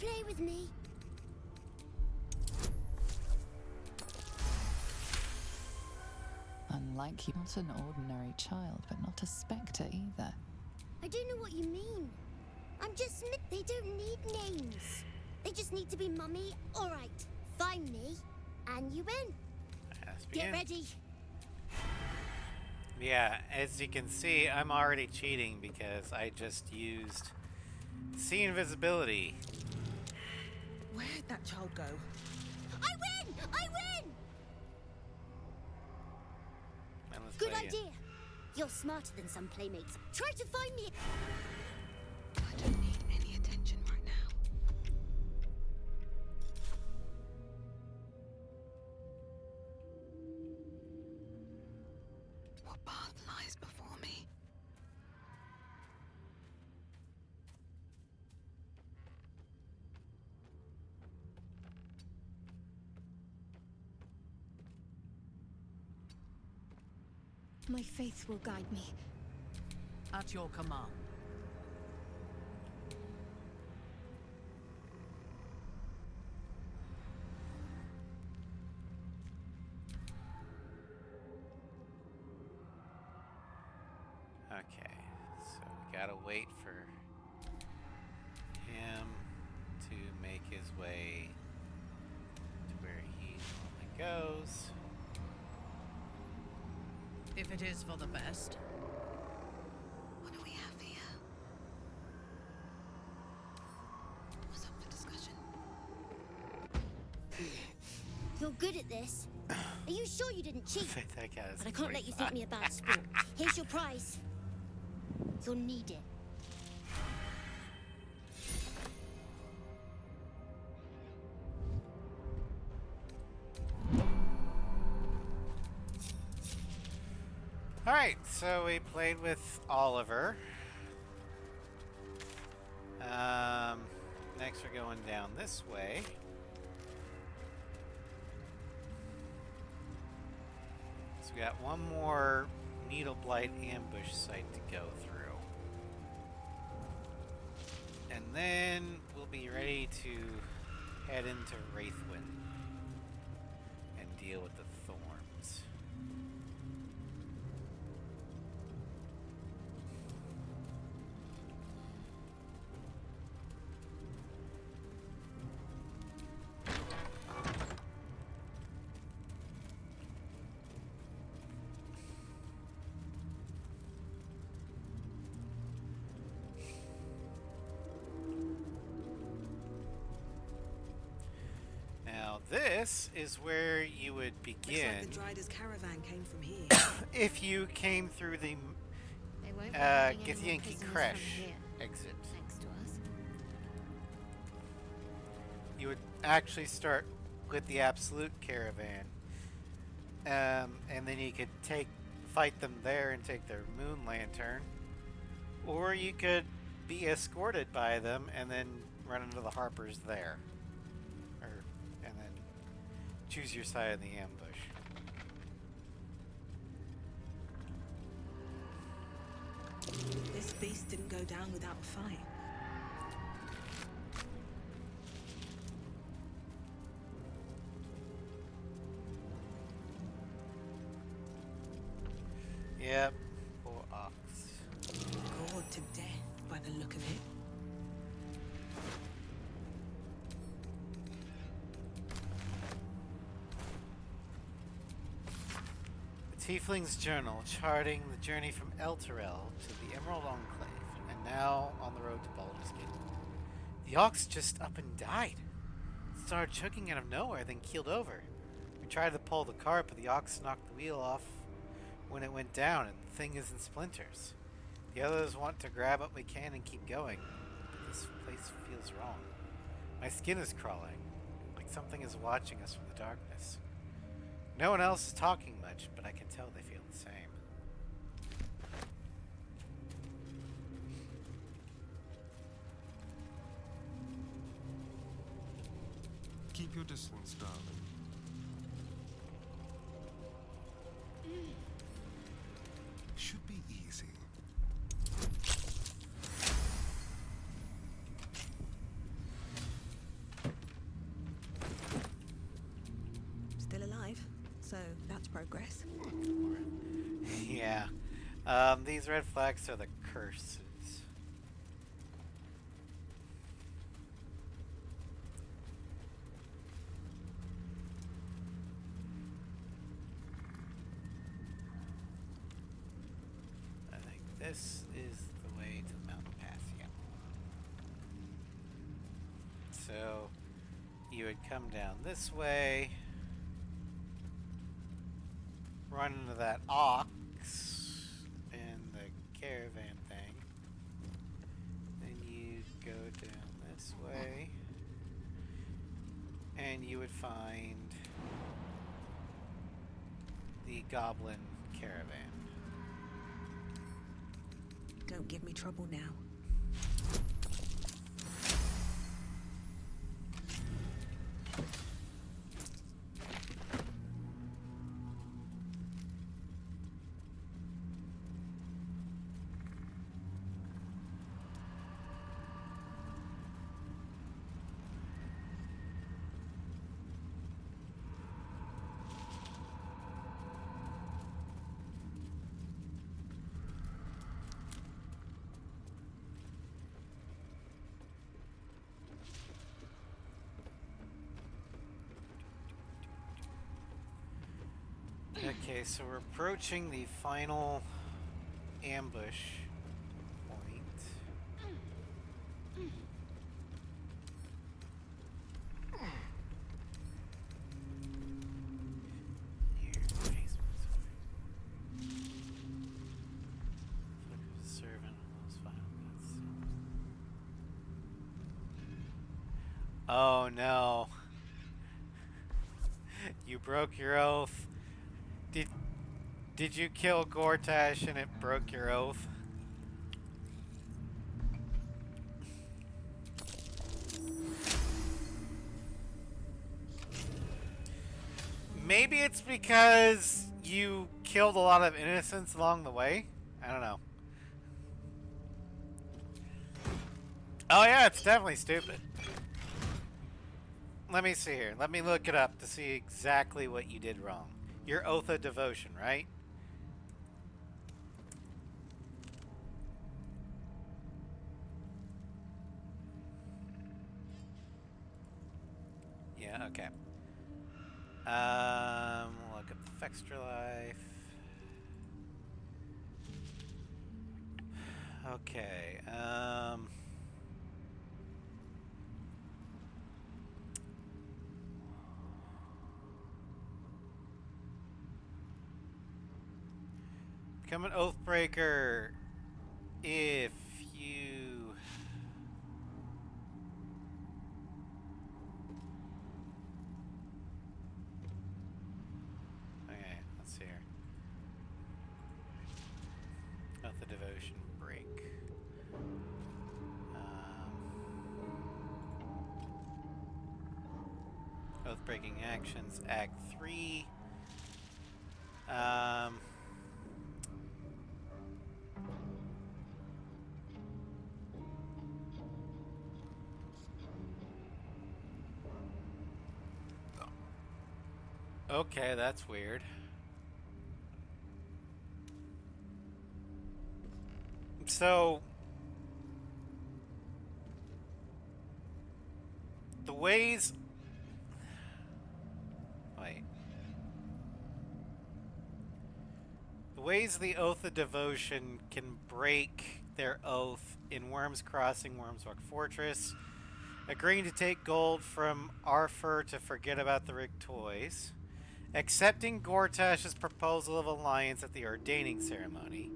you play with me? Unlike you, not an ordinary child, but not a spectre either. I don't know what you mean. I'm just Smith. They don't need names. They just need to be Mummy. All right, find me, and you win. Let's Get begin. ready. Yeah, as you can see, I'm already cheating because I just used see invisibility. Where'd that child go? I win! I win! And let's Good play again. idea. You're smarter than some playmates. Try to find me. I don't need any attention right now. What path lies before me? My faith will guide me. At your command. Okay, so we gotta wait for him to make his way to where he normally goes. If it is for the best. What do we have here? What's up for discussion? You're good at this. Are you sure you didn't cheat? That guy's But I can't let you think me a bad sport. Here's your prize. You'll need it. Alright, so we played with Oliver. Next we're going down this way. So we got one more Needle Blight ambush site to go through. And then we'll be ready to head into Wraithwind and deal with the Thorns. Now this is where you would Looks begin like the Drider's caravan came from here. if you came through the They won't be having any more Githyanki prisoners from Crash here, exit. thanks to us. You would actually start with the Absolute Caravan, and then you could fight them there and take their Moon Lantern, or you could be escorted by them and then run into the Harpers there, and then choose your side of the ambush. This beast didn't go down without a fight. Yep, poor ox. Gored to death by the look of it. The Tiefling's Journal, charting the journey from Elturel to the Emerald Enclave, and now on the road to Baldur's Gate. The ox just up and died. Started choking out of nowhere, then keeled over. We tried to pull the cart, but the ox knocked the wheel off when it went down, and the thing is in splinters. The others want to grab what we can and keep going, but this place feels wrong. My skin is crawling, like something is watching us from the darkness. No one else is talking much, but I can tell they feel the same. Keep your distance, darling. Should be easy. alive, so that's progress. Yeah. These red flags are the curses. I think this is the way to the mountain pass, yeah. So, you would come down this way, run into that ox and the caravan thing. Then you go down this way, and you would find the goblin caravan. Don't give me trouble now. Okay, so we're approaching the final ambush point. Here, Jason, servant, almost violence. Oh no. You broke your oath. Did you kill Gortash and it broke your oath? Maybe it's because you killed a lot of innocents along the way? I don't know. Oh yeah, it's definitely stupid. Let me see here. Let me look it up to see exactly what you did wrong. Your oath of devotion, right? Yeah, okay. Look up the Extra Life. Okay, become an Oathbreaker if you... Okay, let's see here. Oath of Devotion break. Oath-breaking actions, Act 3. Okay, that's weird. So, the ways... Wait. The ways the Oath of Devotion can break their oath in Worms Crossing, Wormswalk Fortress. Agreeing to take gold from Arthur to forget about the rigged toys. Accepting Gortash's proposal of alliance at the ordaining ceremony.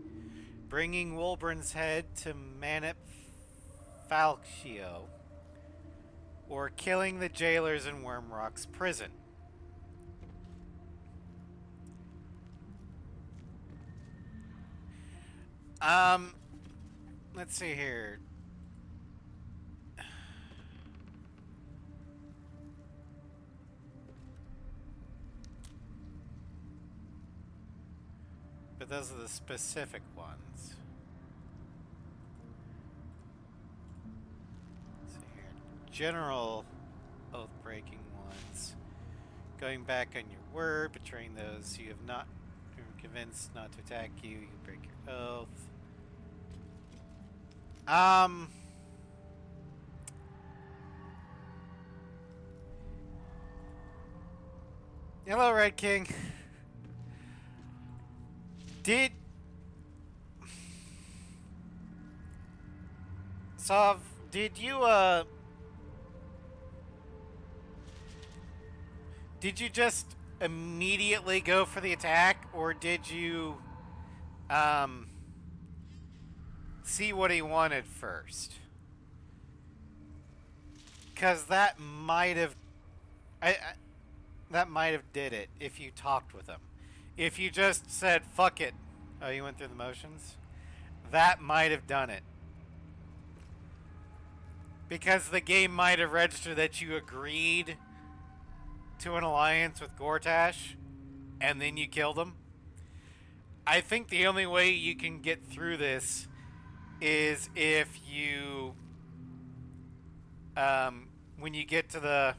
Bringing Wolburn's head to Manip Falchio. Or killing the jailers in Wormrock's prison. Let's see here. But those are the specific ones. Let's see here. General oath-breaking ones. Going back on your word, betraying those you have not been convinced not to attack you, you break your oath. Hello, Red King. Did Sav, did you just immediately go for the attack, or did you see what he wanted first? Because that might have that might have did it if you talked with him. If you just said fuck it, oh, you went through the motions, that might have done it. Because the game might have registered that you agreed to an alliance with Gortash, and then you killed him. I think the only way you can get through this is if you, when you get to the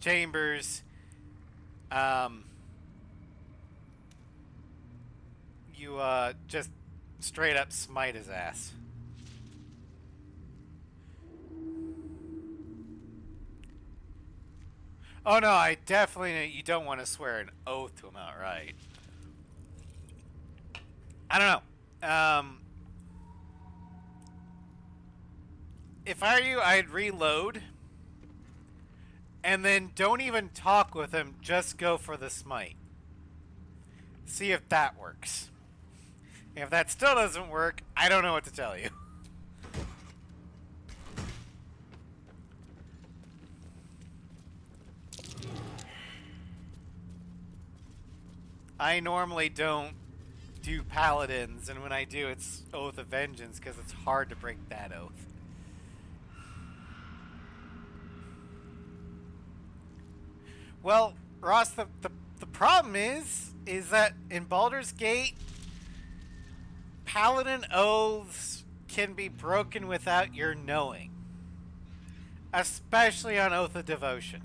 chambers, you just straight up smite his ass. Oh no, I definitely, you don't want to swear an oath to him outright. I don't know. If I were you, I'd reload. And then don't even talk with him, just go for the smite. See if that works. If that still doesn't work, I don't know what to tell you. I normally don't do paladins, and when I do, it's Oath of Vengeance, because it's hard to break that oath. Well, Ross, the problem is that in Baldur's Gate, paladin oaths can be broken without your knowing. Especially on Oath of Devotion.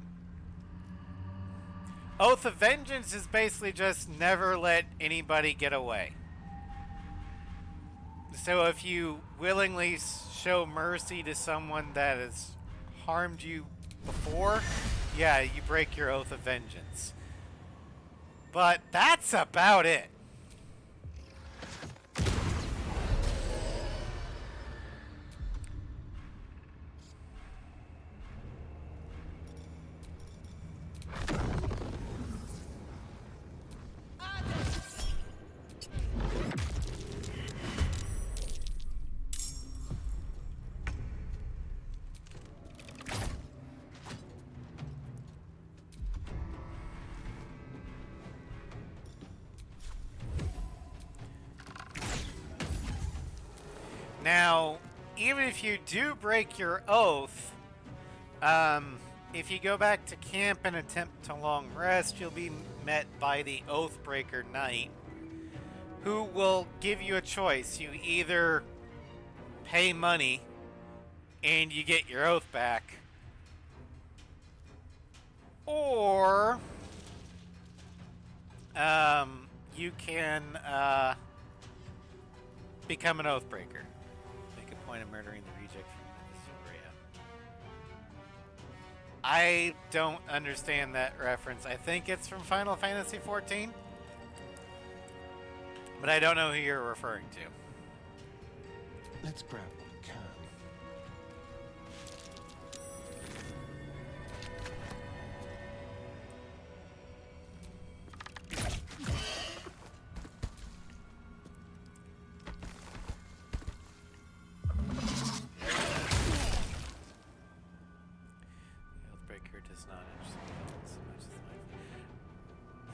Oath of Vengeance is basically just never let anybody get away. So if you willingly show mercy to someone that has harmed you before, yeah, you break your Oath of Vengeance. But that's about it. Now, even if you do break your oath, if you go back to camp and attempt to long rest, you'll be met by the Oathbreaker Knight, who will give you a choice. You either pay money and you get your oath back, or you can become an Oathbreaker. Make a point of murdering the reject from Soria. I don't understand that reference. I think it's from Final Fantasy XIV, but I don't know who you're referring to. Let's grab what we can.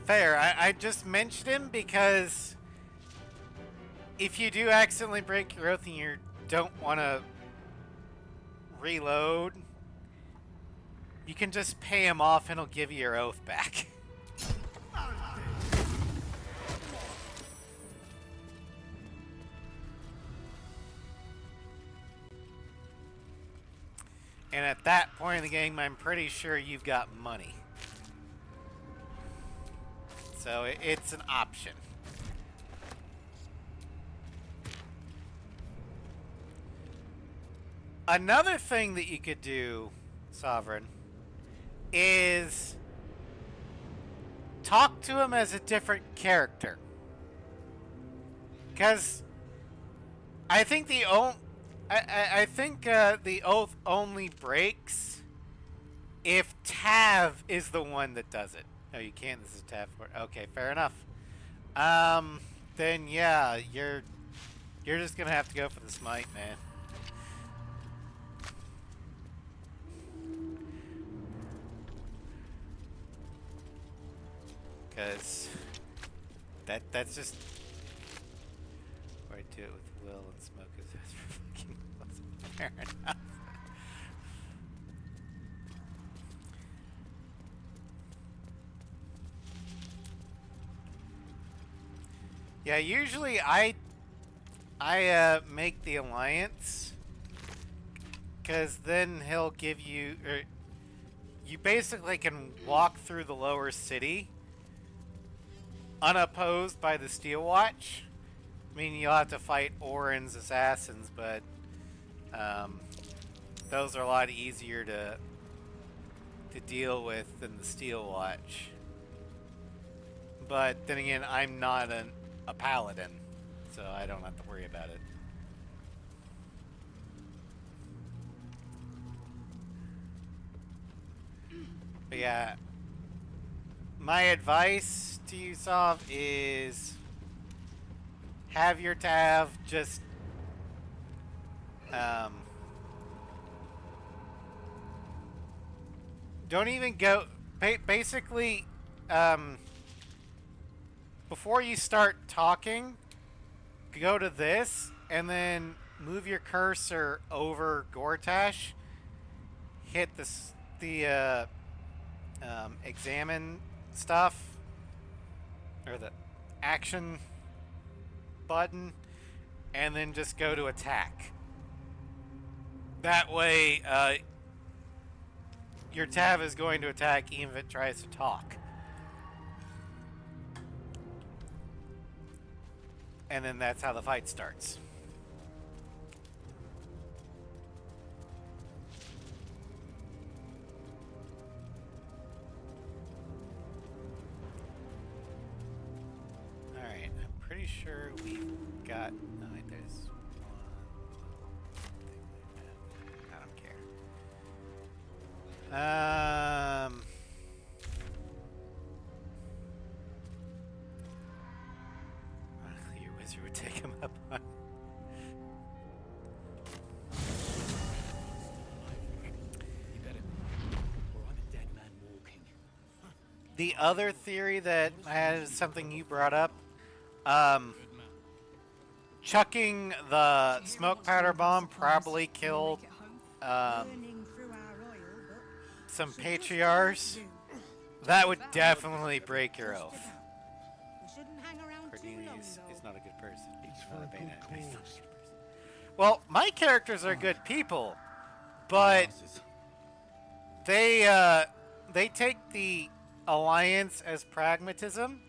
Fair. I just mentioned him because if you do accidentally break your oath and you don't want to reload, you can just pay him off and he'll give you your oath back. And at that point in the game, I'm pretty sure you've got money. So it's an option. Another thing that you could do, Sovereign, is talk to him as a different character. Because I think the oath only breaks if Tav is the one that does it. No, you can't. This is Tav. Okay, fair enough. Then yeah, you're just gonna have to go for the smite, man. Because that's just where I do it with Will and Smoke is fucking wasn't fair enough. Yeah, usually I make the alliance, because then he'll give you, or you basically can walk through the lower city unopposed by the Steel Watch. I mean, you'll have to fight Orin's assassins, but those are a lot easier to deal with than the Steel Watch. But then again, I'm not a paladin, so I don't have to worry about it. But yeah, my advice to you, Sov, is have your Tav just don't even go. Basically, before you start talking, go to this and then move your cursor over Gortash. Hit the examine stuff, or the action button, and then just go to attack. That way, your Tav is going to attack even if it tries to talk. And then that's how the fight starts. Alright, I'm pretty sure we've got... No, wait, there's one thing like that. I don't care. Your wizard would take him up on... You better, or I'm a dead man walking. The other theory that I had is something you brought up. Chucking the smoke powder bomb probably killed some patriarchs. That would definitely break your oath. Cornelius is not a good person. He's not a Beta, but he's not a good person. Well, my characters are good people, but they take the alliance as pragmatism,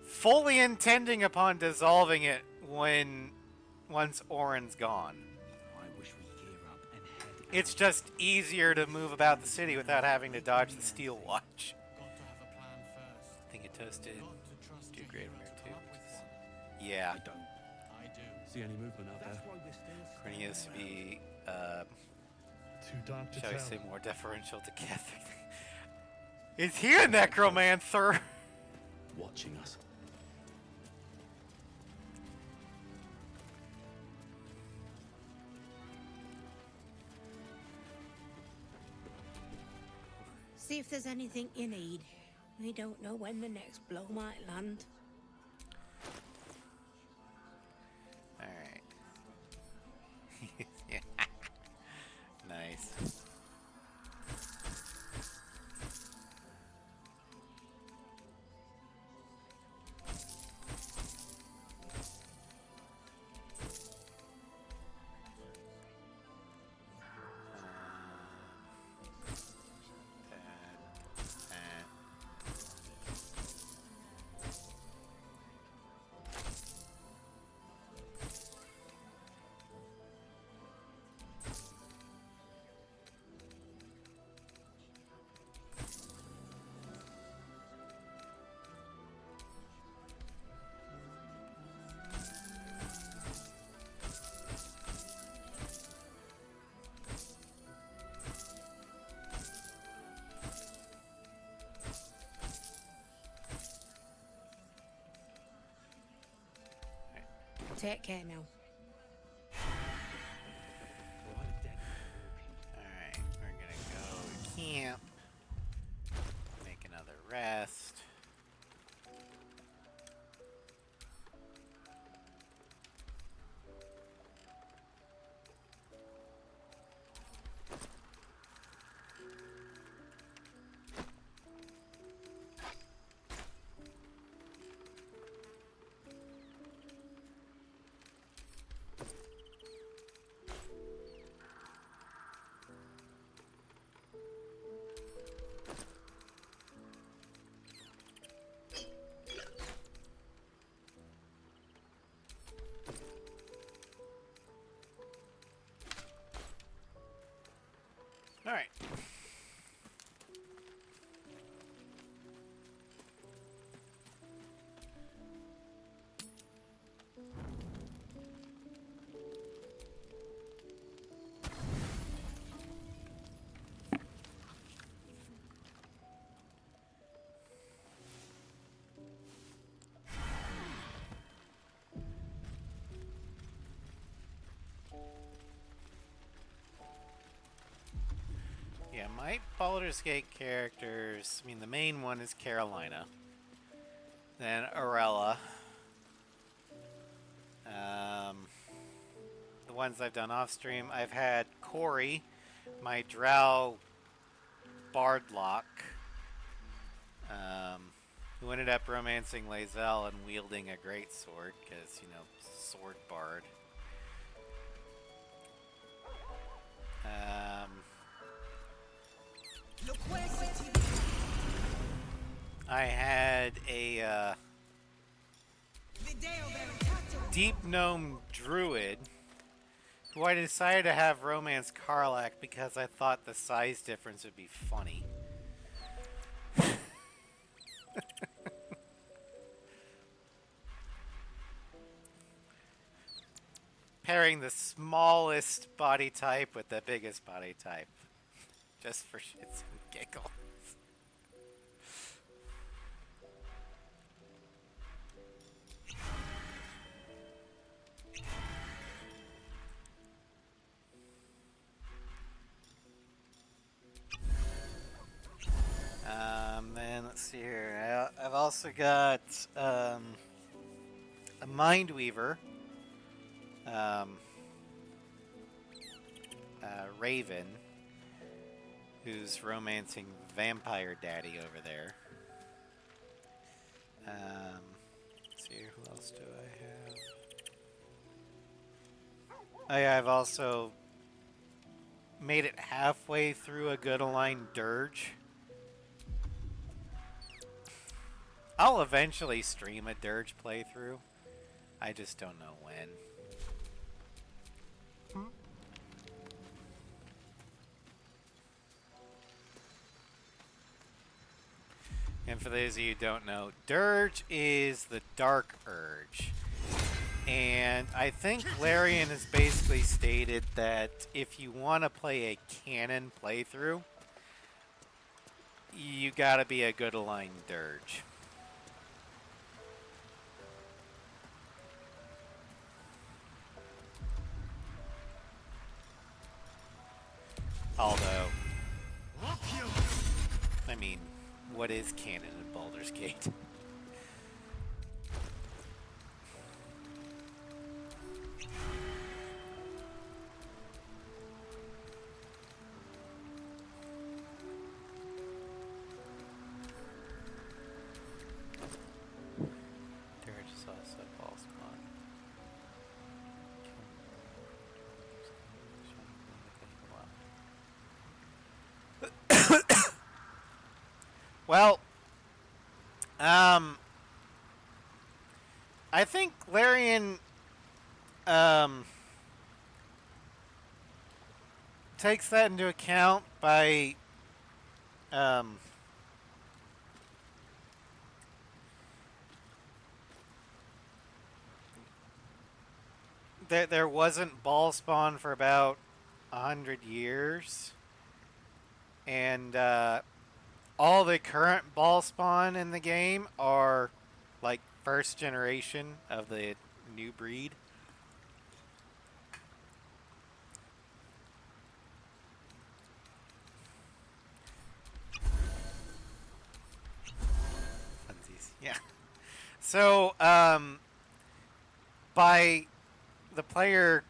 fully intending upon dissolving it once Orin's gone. I wish we gear up and head. It's just easier to move about the city without having to dodge the Steel Watch. Got to have a plan first. I think it toasted. Got to trust Do your great hero rare to too. come up with one. Yeah, I don't. I do. See any movement out there? Why we're still Cornelius would be, Too dark to shall tell. we say, more deferential to Catholic. Is he a necromancer? Watching us. See if there's anything you need. We don't know when the next blow might land. Alright. Yeah. Nice. Take care now. Or I'm a dead man walking. Alright, we're gonna go to camp. Make another rest. Alright. Yeah, my Baldur's Gate characters, I mean, the main one is Carolina. Then Arella. The ones I've done off stream, I've had Corey, my Drow Bardlock, who ended up romancing Lae'zel and wielding a great sword, because, you know, sword bard. I had a deep gnome druid who I decided to have romance Karlach because I thought the size difference would be funny. Pairing the smallest body type with the biggest body type. Just for shits and giggles. Then let's see here. I've also got a Mindweaver, Raven, who's romancing Vampire Daddy over there. Let's see here, who else do I have? Oh yeah, I've also made it halfway through a good aligned dirge. I'll eventually stream a dirge playthrough. I just don't know when. And for those of you who don't know, dirge is the dark urge. And I think Larian has basically stated that if you want to play a canon playthrough, you gotta be a good aligned dirge. Although, I mean, what is canon in Baldur's Gate? Dirge is also a ball spawn. Well, I think Larian, takes that into account by, there wasn't ball spawn for about 100 years, and, all the current ball spawn in the game are like first generation of the new breed. Yeah. So, by the player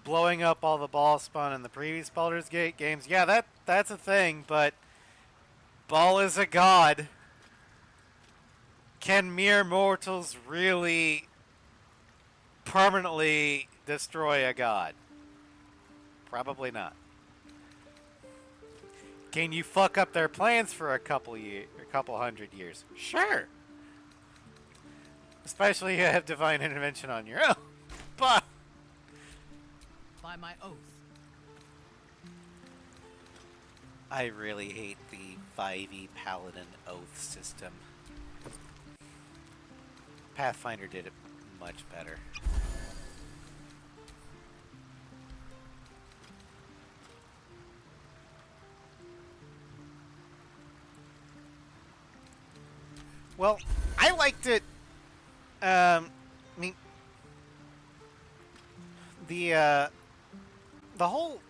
blowing up all the ball spawn in the previous Baldur's Gate games, yeah, that's a thing, but Ball is a god. Can mere mortals really permanently destroy a god? Probably not. Can you fuck up their plans for a couple hundred years? Sure. Especially if you have divine intervention on your own. But By my oath. I really hate the 5e paladin oath system. Pathfinder did it much better. Well, I liked it. I mean, the whole